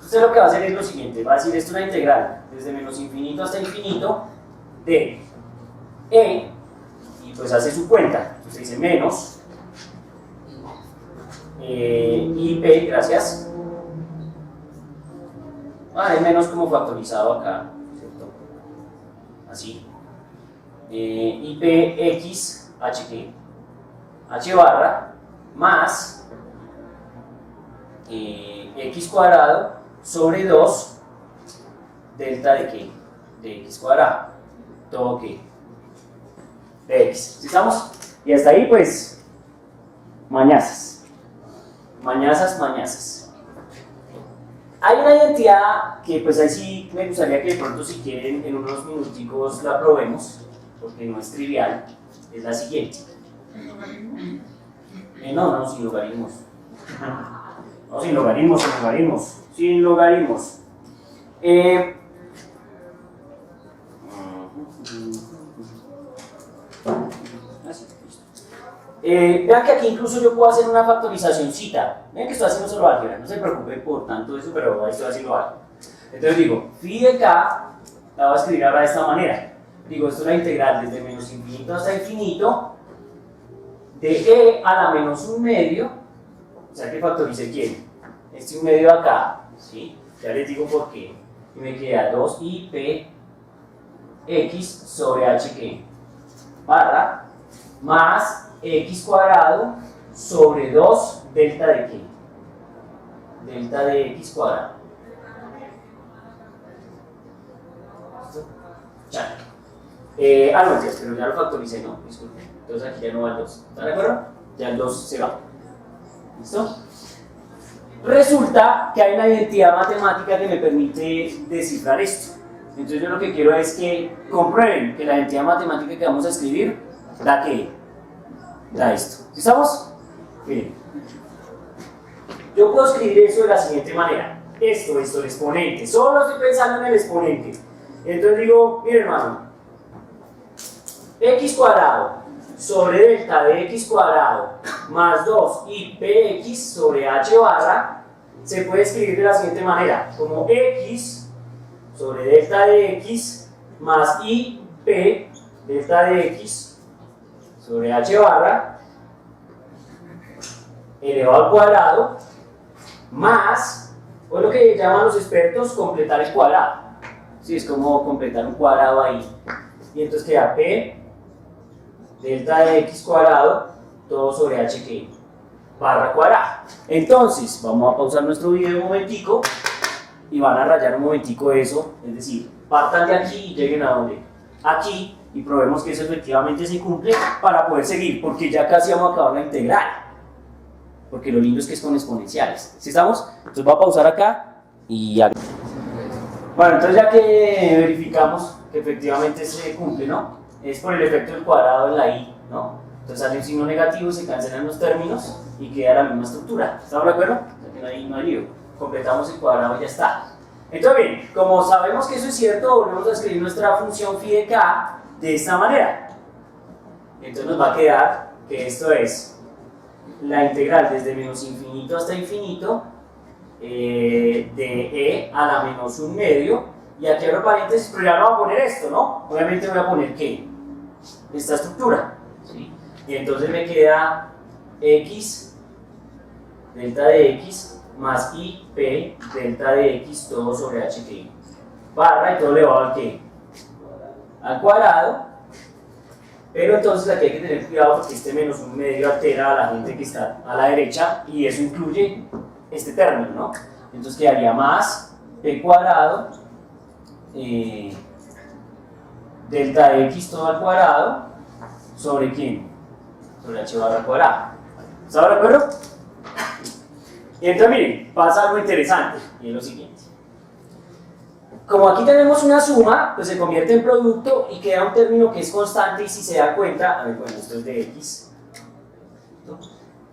Usted lo que va a hacer es lo siguiente. Va a decir esto es una integral desde menos infinito hasta infinito de E y pues hace su cuenta. Entonces dice menos IP, gracias. Es menos como factorizado acá, ¿cierto? Así. IPX HQ, H barra más X cuadrado sobre 2 delta de qué, de X cuadrado, todo qué, de X, ¿sí estamos? Y hasta ahí pues, mañazas. Hay una identidad que pues ahí sí me gustaría que de pronto si quieren en unos minuticos la probemos, porque no es trivial, es la siguiente. No, sin logaritmos. No, sin logaritmos. Vean que aquí incluso yo puedo hacer una factorizacióncita. Vean que estoy haciendo solo álgebra, no se preocupen por tanto eso, pero ahí estoy haciendo álgebra. Entonces digo, phi de k la voy a escribir ahora de esta manera. Digo, esto es la integral desde menos infinito hasta infinito de e a la menos un medio, o sea que factorice quién, este un medio acá, ¿sí? Ya les digo por qué, y me queda 2i px sobre h barra más x cuadrado sobre 2 delta de qué, delta de x cuadrado. ¿Listo? Ya. No, pero ya lo factoricé, no, disculpen. Entonces aquí ya no va el 2. ¿Están de acuerdo? Ya el 2 se va. ¿Listo? Resulta que hay una identidad matemática que me permite descifrar esto. Entonces yo lo que quiero es que comprueben que la identidad matemática que vamos a escribir da ¿qué? Da esto. ¿Sí estamos? Miren. Yo puedo escribir eso de la siguiente manera. Esto, el exponente. Solo estoy pensando en el exponente. Entonces digo, miren hermano, x cuadrado sobre delta de x cuadrado más 2 px sobre h barra se puede escribir de la siguiente manera, como x sobre delta de x más p delta de x sobre h barra elevado al cuadrado más, o lo que llaman los expertos, completar el cuadrado. Sí, es como completar un cuadrado ahí. Y entonces queda p delta de x cuadrado todo sobre h barra cuadrada. Entonces, vamos a pausar nuestro video un momentico y van a rayar un momentico eso, es decir, partan de aquí y lleguen a donde, aquí, y probemos que eso efectivamente se cumple para poder seguir, porque ya casi vamos a acabar la integral, porque lo lindo es que es con exponenciales. ¿Sí estamos? Entonces voy a pausar acá y ya. Bueno, entonces ya que verificamos que efectivamente se cumple, ¿no? Es por el efecto del cuadrado en la i, ¿no? Entonces sale un signo negativo, se cancelan los términos y queda la misma estructura. ¿Estamos de acuerdo? No hay lío. Completamos el cuadrado y ya está. Entonces bien, como sabemos que eso es cierto, volvemos a escribir nuestra función phi de k de esta manera. Entonces nos va a quedar que esto es la integral desde menos infinito hasta infinito de e a la menos un medio, y aquí abro paréntesis, pero ya no voy a poner esto, ¿no? Obviamente voy a poner ¿qué? Esta estructura, ¿sí? Y entonces me queda x delta de x más p delta de x todo sobre h barra, y todo elevado al ¿qué? Al cuadrado. Pero entonces aquí hay que tener cuidado porque este menos un medio altera a la gente que está a la derecha, y eso incluye este término, ¿no? Entonces quedaría más p cuadrado delta de x todo al cuadrado sobre ¿quién? Sobre h barra al cuadrado. ¿Está de acuerdo? Y entonces miren, pasa algo interesante, y es lo siguiente. Como aquí tenemos una suma, pues se convierte en producto y queda un término que es constante, y si se dan cuenta, a ver, bueno, esto es de x, ¿no?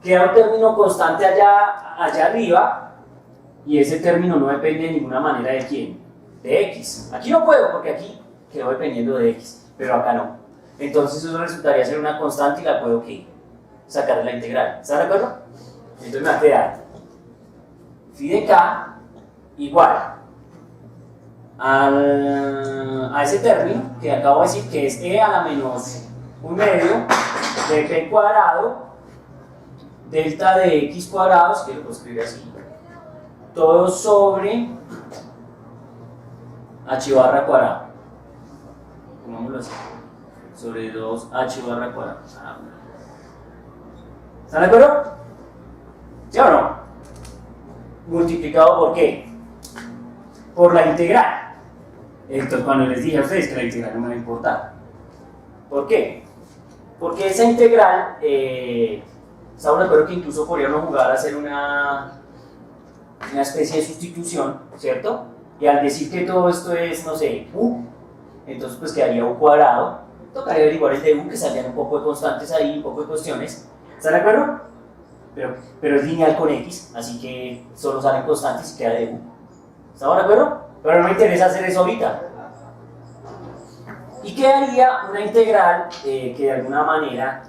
Queda un término constante allá arriba, y ese término no depende de ninguna manera de quién, de x. Aquí no puedo porque aquí quedó dependiendo de x, pero acá no. Entonces eso resultaría ser una constante y la puedo ¿qué? Sacar de la integral. ¿Están de acuerdo? Entonces me va a quedar phi de k igual a ese término que acabo de decir, que es e a la menos un medio de p cuadrado delta de x cuadrados, que lo puedo escribir así, todo sobre h barra cuadrado. Pongámoslo así. sobre 2h barra cuadrado. ¿Están de acuerdo? ¿Sí o no? Multiplicado por qué? Por la integral. Entonces, cuando les dije a ustedes que la integral no me va a importar. ¿Por qué? Porque esa integral, estamos de acuerdo que incluso podríamos jugar a hacer una especie de sustitución, ¿cierto? Y al decir que todo esto es, no sé, u, entonces pues quedaría u cuadrado. Tocaría averiguar el de u, que salían un poco de constantes ahí, un poco de cuestiones. ¿Están de acuerdo? Pero es lineal con x, así que solo salen constantes y queda de u. ¿Estamos de acuerdo? Pero no me interesa hacer eso ahorita. ¿Y qué haría una integral que de alguna manera,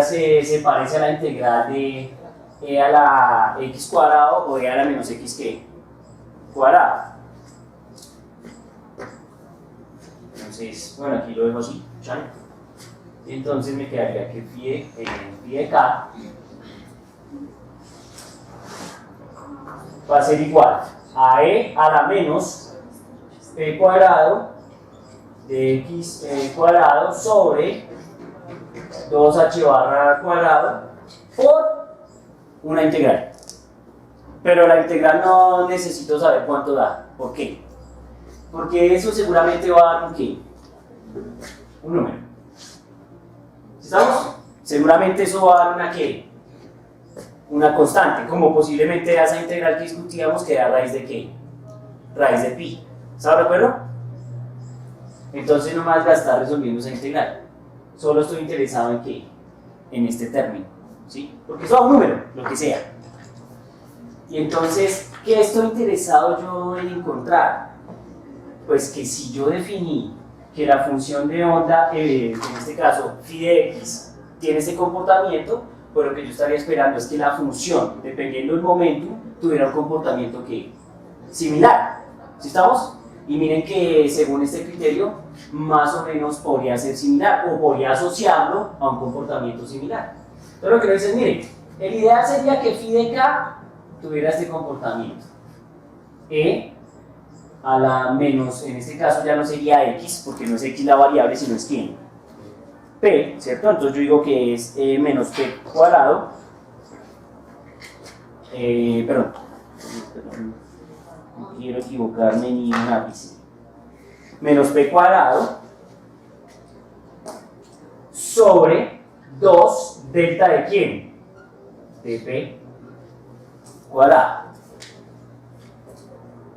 se parece a la integral de e a la x cuadrado o e a la menos x ¿qué? Cuadrado? Entonces, bueno, aquí lo dejo así, ¿chan? Entonces me quedaría que phi de k va a ser igual a e a la menos p cuadrado de x cuadrado sobre 2h barra cuadrado por una integral. Pero la integral no necesito saber cuánto da. ¿Por qué? Porque eso seguramente va a dar un ¿qué? Un número. ¿Estamos? Seguramente eso va a dar una ¿qué? Una constante, como posiblemente esa integral que discutíamos que da raíz de ¿qué? Raíz de pi. ¿Está de acuerdo? Entonces no más gastar resolviendo esa integral. Solo estoy interesado en ¿qué? En este término, ¿sí? Porque eso da un número, lo que sea. Y entonces, ¿qué estoy interesado yo en encontrar? Pues que si yo definí que la función de onda, en este caso phi de x, tiene ese comportamiento, pues lo que yo estaría esperando es que la función, dependiendo del momento, tuviera un comportamiento que similar. ¿Sí estamos? Y miren que según este criterio, más o menos podría ser similar o podría asociarlo a un comportamiento similar. Entonces lo que nos dicen, miren, el ideal sería que phi de k tuviera este comportamiento. E a la menos, en este caso ya no sería x, porque no es x la variable, sino es quién. P, ¿cierto? Entonces yo digo que es menos p cuadrado. Perdón, no quiero equivocarme ni un ápice. Menos p cuadrado sobre 2 delta de quién? De p cuadrado.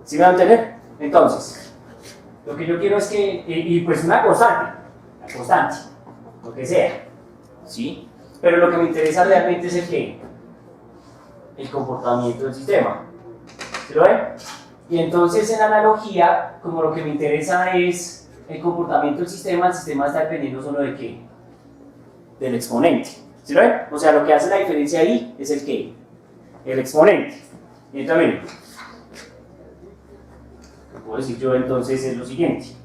¿Sí me van a entender? Entonces, lo que yo quiero es que, y pues una constante, lo que sea, ¿sí? Pero lo que me interesa realmente es el qué? El comportamiento del sistema. ¿Se lo ven? Y entonces en analogía, como lo que me interesa es el comportamiento del sistema, el sistema está dependiendo solo de qué? Del exponente. ¿Se lo ven? O sea, lo que hace la diferencia ahí es el qué? El exponente. Y entonces, miren, lo que puedo decir yo entonces es lo siguiente.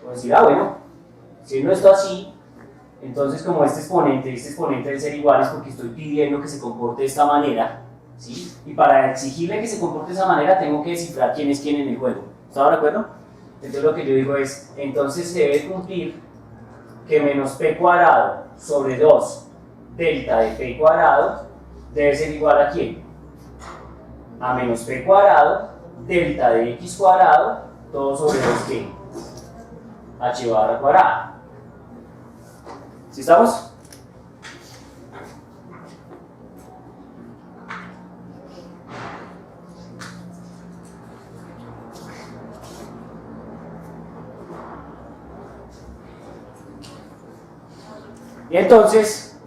Puedo decir, bueno, siendo esto así, entonces como este exponente y este exponente deben ser iguales porque estoy pidiendo que se comporte de esta manera, ¿sí? Y para exigirle que se comporte de esa manera tengo que descifrar quién es quién en el juego. ¿Está de acuerdo? Entonces lo que yo digo es, entonces se debe cumplir que menos p cuadrado sobre 2 delta de p cuadrado debe ser igual a quién? A menos p cuadrado delta de x cuadrado todo sobre 2 ¿qué? H barra cuadrada. ¿Sí estamos? Y entonces,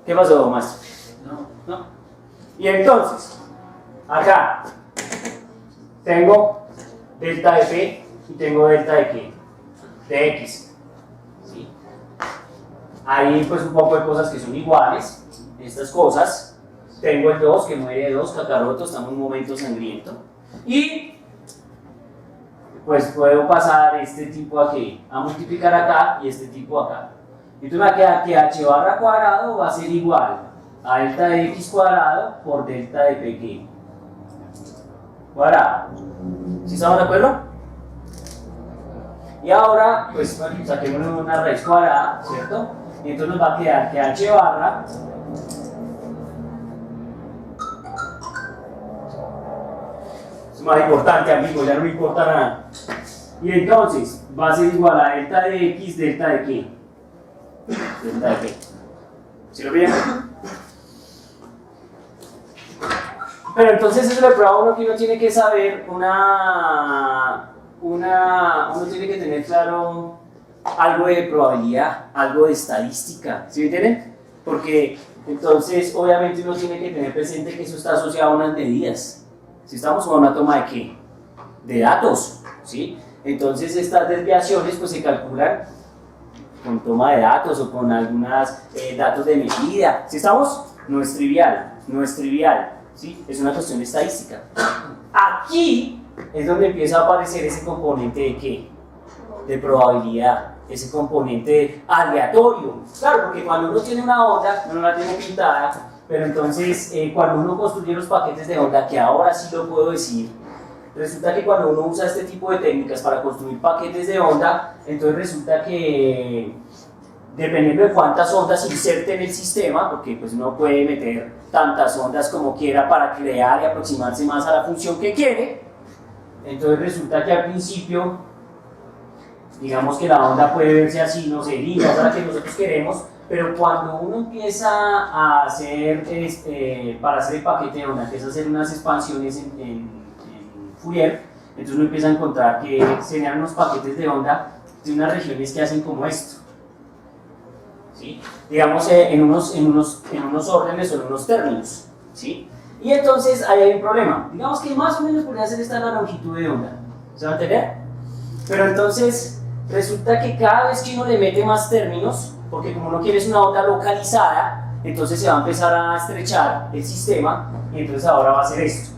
¿qué pasó, maestro? No. Y entonces, acá tengo delta de p y tengo delta de qué? De x. ¿Sí? Hay pues un poco de cosas que son iguales. Estas cosas. Tengo el 2 que muere de 2, cacaroto, estamos en un momento sangriento. Y pues puedo pasar este tipo aquí a multiplicar acá y este tipo acá. Entonces me va a quedar que h barra cuadrado va a ser igual a delta de x cuadrado por delta de p cuadrada. ¿Sí estamos de acuerdo? Y ahora, pues bueno, saquemos una raíz cuadrada, ¿cierto? Y entonces nos va a quedar que h barra es más importante, amigo, ya no me importa nada. Y entonces va a ser igual a delta de x, delta de qué? Delta de qué. ¿Sí lo vieron? Pero entonces eso le prueba a uno que uno tiene que saber uno tiene que tener claro algo de probabilidad, algo de estadística, ¿sí me entienden? Porque entonces obviamente uno tiene que tener presente que eso está asociado a unas medidas. Si estamos con una toma de qué? De datos, ¿sí? Entonces estas desviaciones pues se calculan con toma de datos o con algunos datos de medida. Si estamos, no es trivial, ¿sí? Es una cuestión de estadística. Aquí es donde empieza a aparecer ese componente de qué? De probabilidad, ese componente aleatorio. Claro, porque cuando uno tiene una onda, uno la tiene pintada, pero entonces cuando uno construye los paquetes de onda, que ahora sí lo puedo decir, resulta que cuando uno usa este tipo de técnicas para construir paquetes de onda, entonces resulta que dependiendo de cuántas ondas inserte en el sistema, porque pues uno puede meter tantas ondas como quiera para crear y aproximarse más a la función que quiere, entonces resulta que al principio, digamos que la onda puede verse así, no sé, líneas a la que nosotros queremos, pero cuando uno empieza a hacer, para hacer el paquete de onda, empieza a hacer unas expansiones en Fourier, entonces uno empieza a encontrar que se dan unos paquetes de onda de unas regiones que hacen como esto, ¿sí? Digamos en unos órdenes o en unos términos, ¿sí? Y entonces ahí hay un problema, digamos que más o menos podría ser esta la longitud de onda, ¿se va a entender? Pero entonces resulta que cada vez que uno le mete más términos, porque como uno quiere una onda localizada, entonces se va a empezar a estrechar el sistema y entonces ahora va a hacer esto.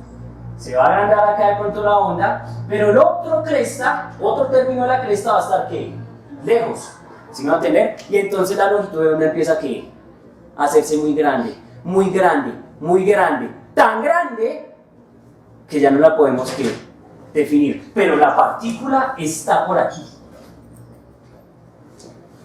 Se va a agrandar acá de pronto la onda, pero el otro término de la cresta va a estar ¿qué? Lejos, ¿sí me va a entender? Y entonces la longitud de onda empieza ¿qué? A hacerse muy grande, muy grande, muy grande, tan grande que ya no la podemos ¿qué? Definir, pero la partícula está por aquí.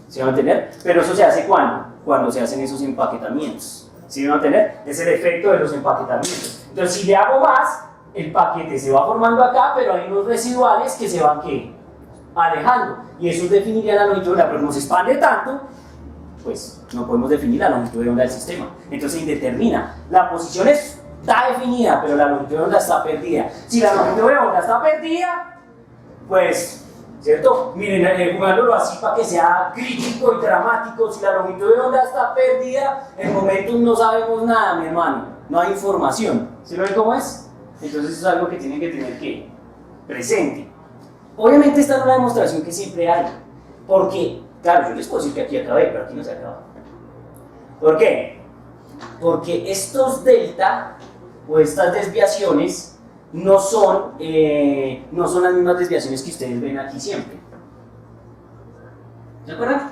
¿Sí me va a entender? Pero eso se hace ¿cuándo? Cuando se hacen esos empaquetamientos. ¿Sí me va a entender? Es el efecto de los empaquetamientos. Entonces si le hago más, el paquete se va formando acá, pero hay unos residuales que se van ¿qué? Alejando. Y eso definiría la longitud de onda, pero como se expande tanto, pues no podemos definir la longitud de onda del sistema. Entonces indetermina. La posición está definida, pero la longitud de onda está perdida. Si la longitud de onda está perdida, pues, ¿cierto? Miren, jugándolo así para que sea crítico y dramático, si la longitud de onda está perdida, en momentos no sabemos nada, mi hermano. No hay información. ¿Sí lo ven cómo es? Entonces eso es algo que tienen que tener ¿qué? Presente. Obviamente esta es una demostración que siempre hay, porque, claro, yo les puedo decir que aquí acabé, pero aquí no se acaba. ¿Por qué? Porque estos delta o estas desviaciones no son las mismas desviaciones que ustedes ven aquí siempre. ¿Se acuerdan?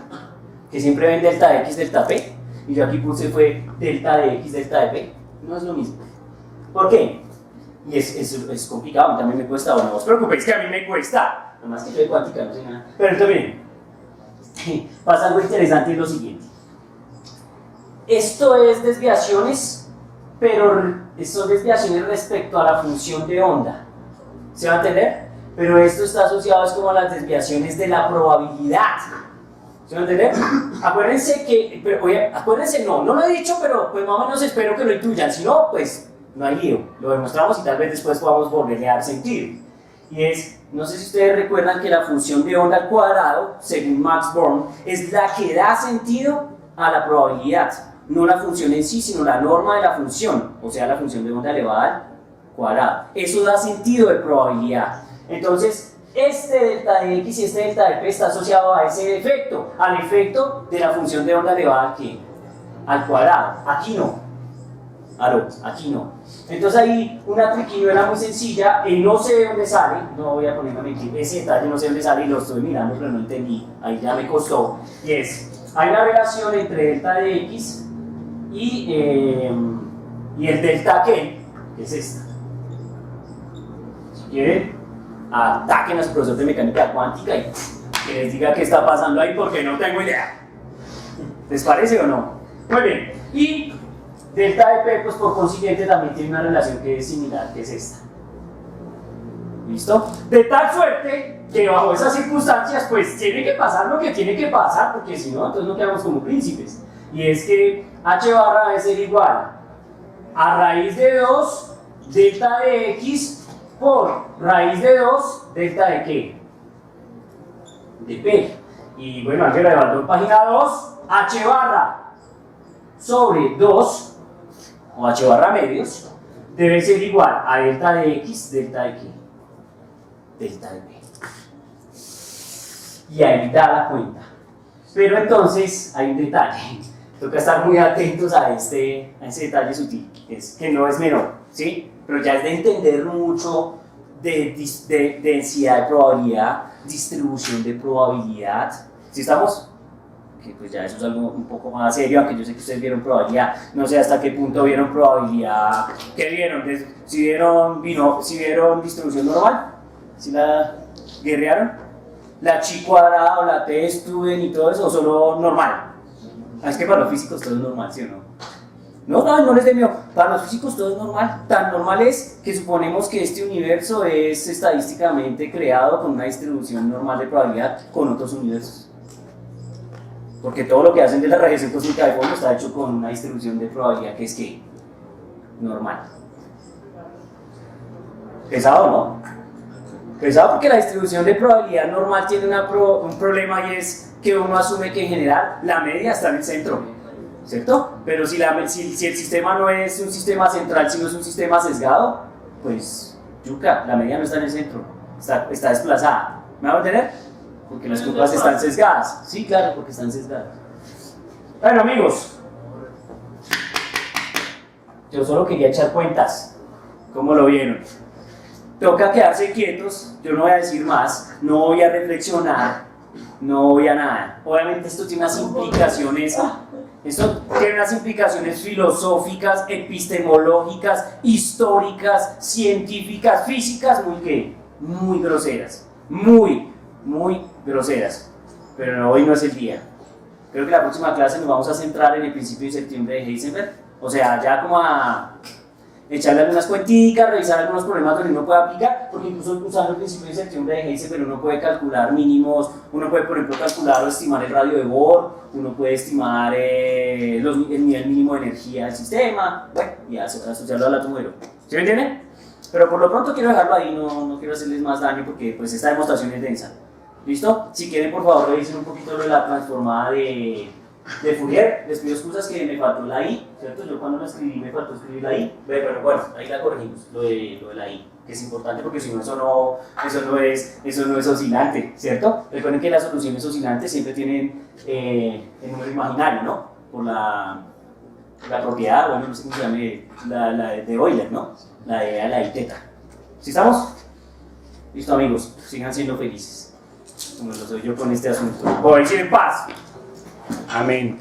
Que siempre ven delta de x, delta p, y yo aquí puse fue delta de x, delta de p. No es lo mismo. ¿Por qué? Y es complicado, también me cuesta, no os preocupéis que a mí me cuesta, nada más que yo de cuántica no sé nada. Pero entonces miren, pasa algo interesante y es lo siguiente. Esto es desviaciones, pero son desviaciones respecto a la función de onda. ¿Se va a entender? Pero esto está asociado es como a las desviaciones de la probabilidad. ¿Se va a entender? Acuérdense que, pero, oye, acuérdense, no lo he dicho, pero pues más o menos espero que lo intuyan, si no, pues no hay lío, lo demostramos y tal vez después podamos volverle a dar sentido. Y es, no sé si ustedes recuerdan que la función de onda al cuadrado, según Max Born, es la que da sentido a la probabilidad, no la función en sí, sino la norma de la función, o sea, la función de onda elevada al cuadrado. Eso da sentido de probabilidad. Entonces, este delta de x y este delta de p está asociado a ese efecto, al efecto de la función de onda elevada al cuadrado. Aquí no. Aquí no. Entonces ahí una triquiñuela muy sencilla, no sé de dónde sale, no voy a ponerme a mentir, ese detalle no sé de dónde sale y lo estoy mirando pero no entendí, ahí ya me costó, y es, hay una relación entre delta de x y el delta que es esta. quieren, ataquen a su profesor de mecánica cuántica y que les diga qué está pasando ahí porque no tengo idea. ¿Les parece o no? Muy bien. Y delta de P, pues por consiguiente también tiene una relación que es similar, que es esta. ¿Listo? De tal suerte que bajo esas circunstancias, pues tiene que pasar lo que tiene que pasar, porque si no, entonces no quedamos como príncipes. Y es que H barra debe ser igual a raíz de 2 delta de X por raíz de 2 delta de ¿qué? De P. Y bueno, álgebra de Baldor, página 2, H barra sobre 2, o H barra medios, debe ser igual a delta de X, delta de ¿qué? Delta de P. Y ahí da la cuenta. Pero entonces hay un detalle. Toca estar muy atentos a ese detalle sutil, que no es menor, ¿sí? Pero ya es de entender mucho de densidad de probabilidad, distribución de probabilidad. ¿Sí estamos? Que pues ya eso es algo un poco más serio, aunque yo sé que ustedes vieron probabilidad, no sé hasta qué punto vieron probabilidad. ¿Qué vieron? ¿Si vieron distribución normal? ¿Si la guerrearon? ¿La chi cuadrada o la t estuden y todo eso, o solo normal? Es que para los físicos todo es normal, ¿sí o no? No les dé miedo. Para los físicos todo es normal. Tan normal es que suponemos que este universo es estadísticamente creado con una distribución normal de probabilidad con otros universos. Porque todo lo que hacen de la radiación cósmica de fondo está hecho con una distribución de probabilidad que es ¿qué? Normal. ¿Pesado, no? Pesado porque la distribución de probabilidad normal tiene un problema y es que uno asume que en general la media está en el centro, ¿cierto? Pero si el sistema no es un sistema central, sino es un sistema sesgado, pues yuca, la media no está en el centro, está desplazada. ¿Me van a entender? Porque las curvas están sesgadas. Sí, claro, porque están sesgadas. Bueno, amigos, yo solo quería echar cuentas. ¿Cómo lo vieron? Toca quedarse quietos, yo no voy a decir más, no voy a reflexionar, no voy a nada. Obviamente esto tiene unas implicaciones filosóficas, epistemológicas, históricas, científicas, físicas, muy groseras, muy groseras. Pero hoy no es el día. Creo que la próxima clase nos vamos a centrar en el principio de septiembre de Heisenberg, o sea, ya como a echarle algunas cuenticas, revisar algunos problemas donde uno puede aplicar, porque incluso usando el principio de septiembre de Heisenberg uno puede calcular mínimos, uno puede por ejemplo calcular o estimar el radio de Bohr, uno puede estimar el nivel mínimo de energía del sistema, bueno, y asociarlo al átomo de oro. ¿Sí me entienden? Pero por lo pronto quiero dejarlo ahí, no quiero hacerles más daño porque pues esta demostración es densa. ¿Listo? Si quieren por favor revisen un poquito de la transformada de Fourier. Les pido excusas que me faltó la I, ¿cierto? Yo cuando lo escribí me faltó escribir la I, pero bueno, ahí la corregimos, lo de la I, que es importante porque si no eso no es oscilante, ¿cierto? Recuerden que las soluciones oscilantes siempre tienen el número imaginario, ¿no? Por la propiedad, bueno, no sé cómo se llame, la de Euler, ¿no? La de la I teta. ¿Sí estamos? Listo amigos, sigan siendo felices, como lo soy yo con este asunto. Por ir en paz. Amén.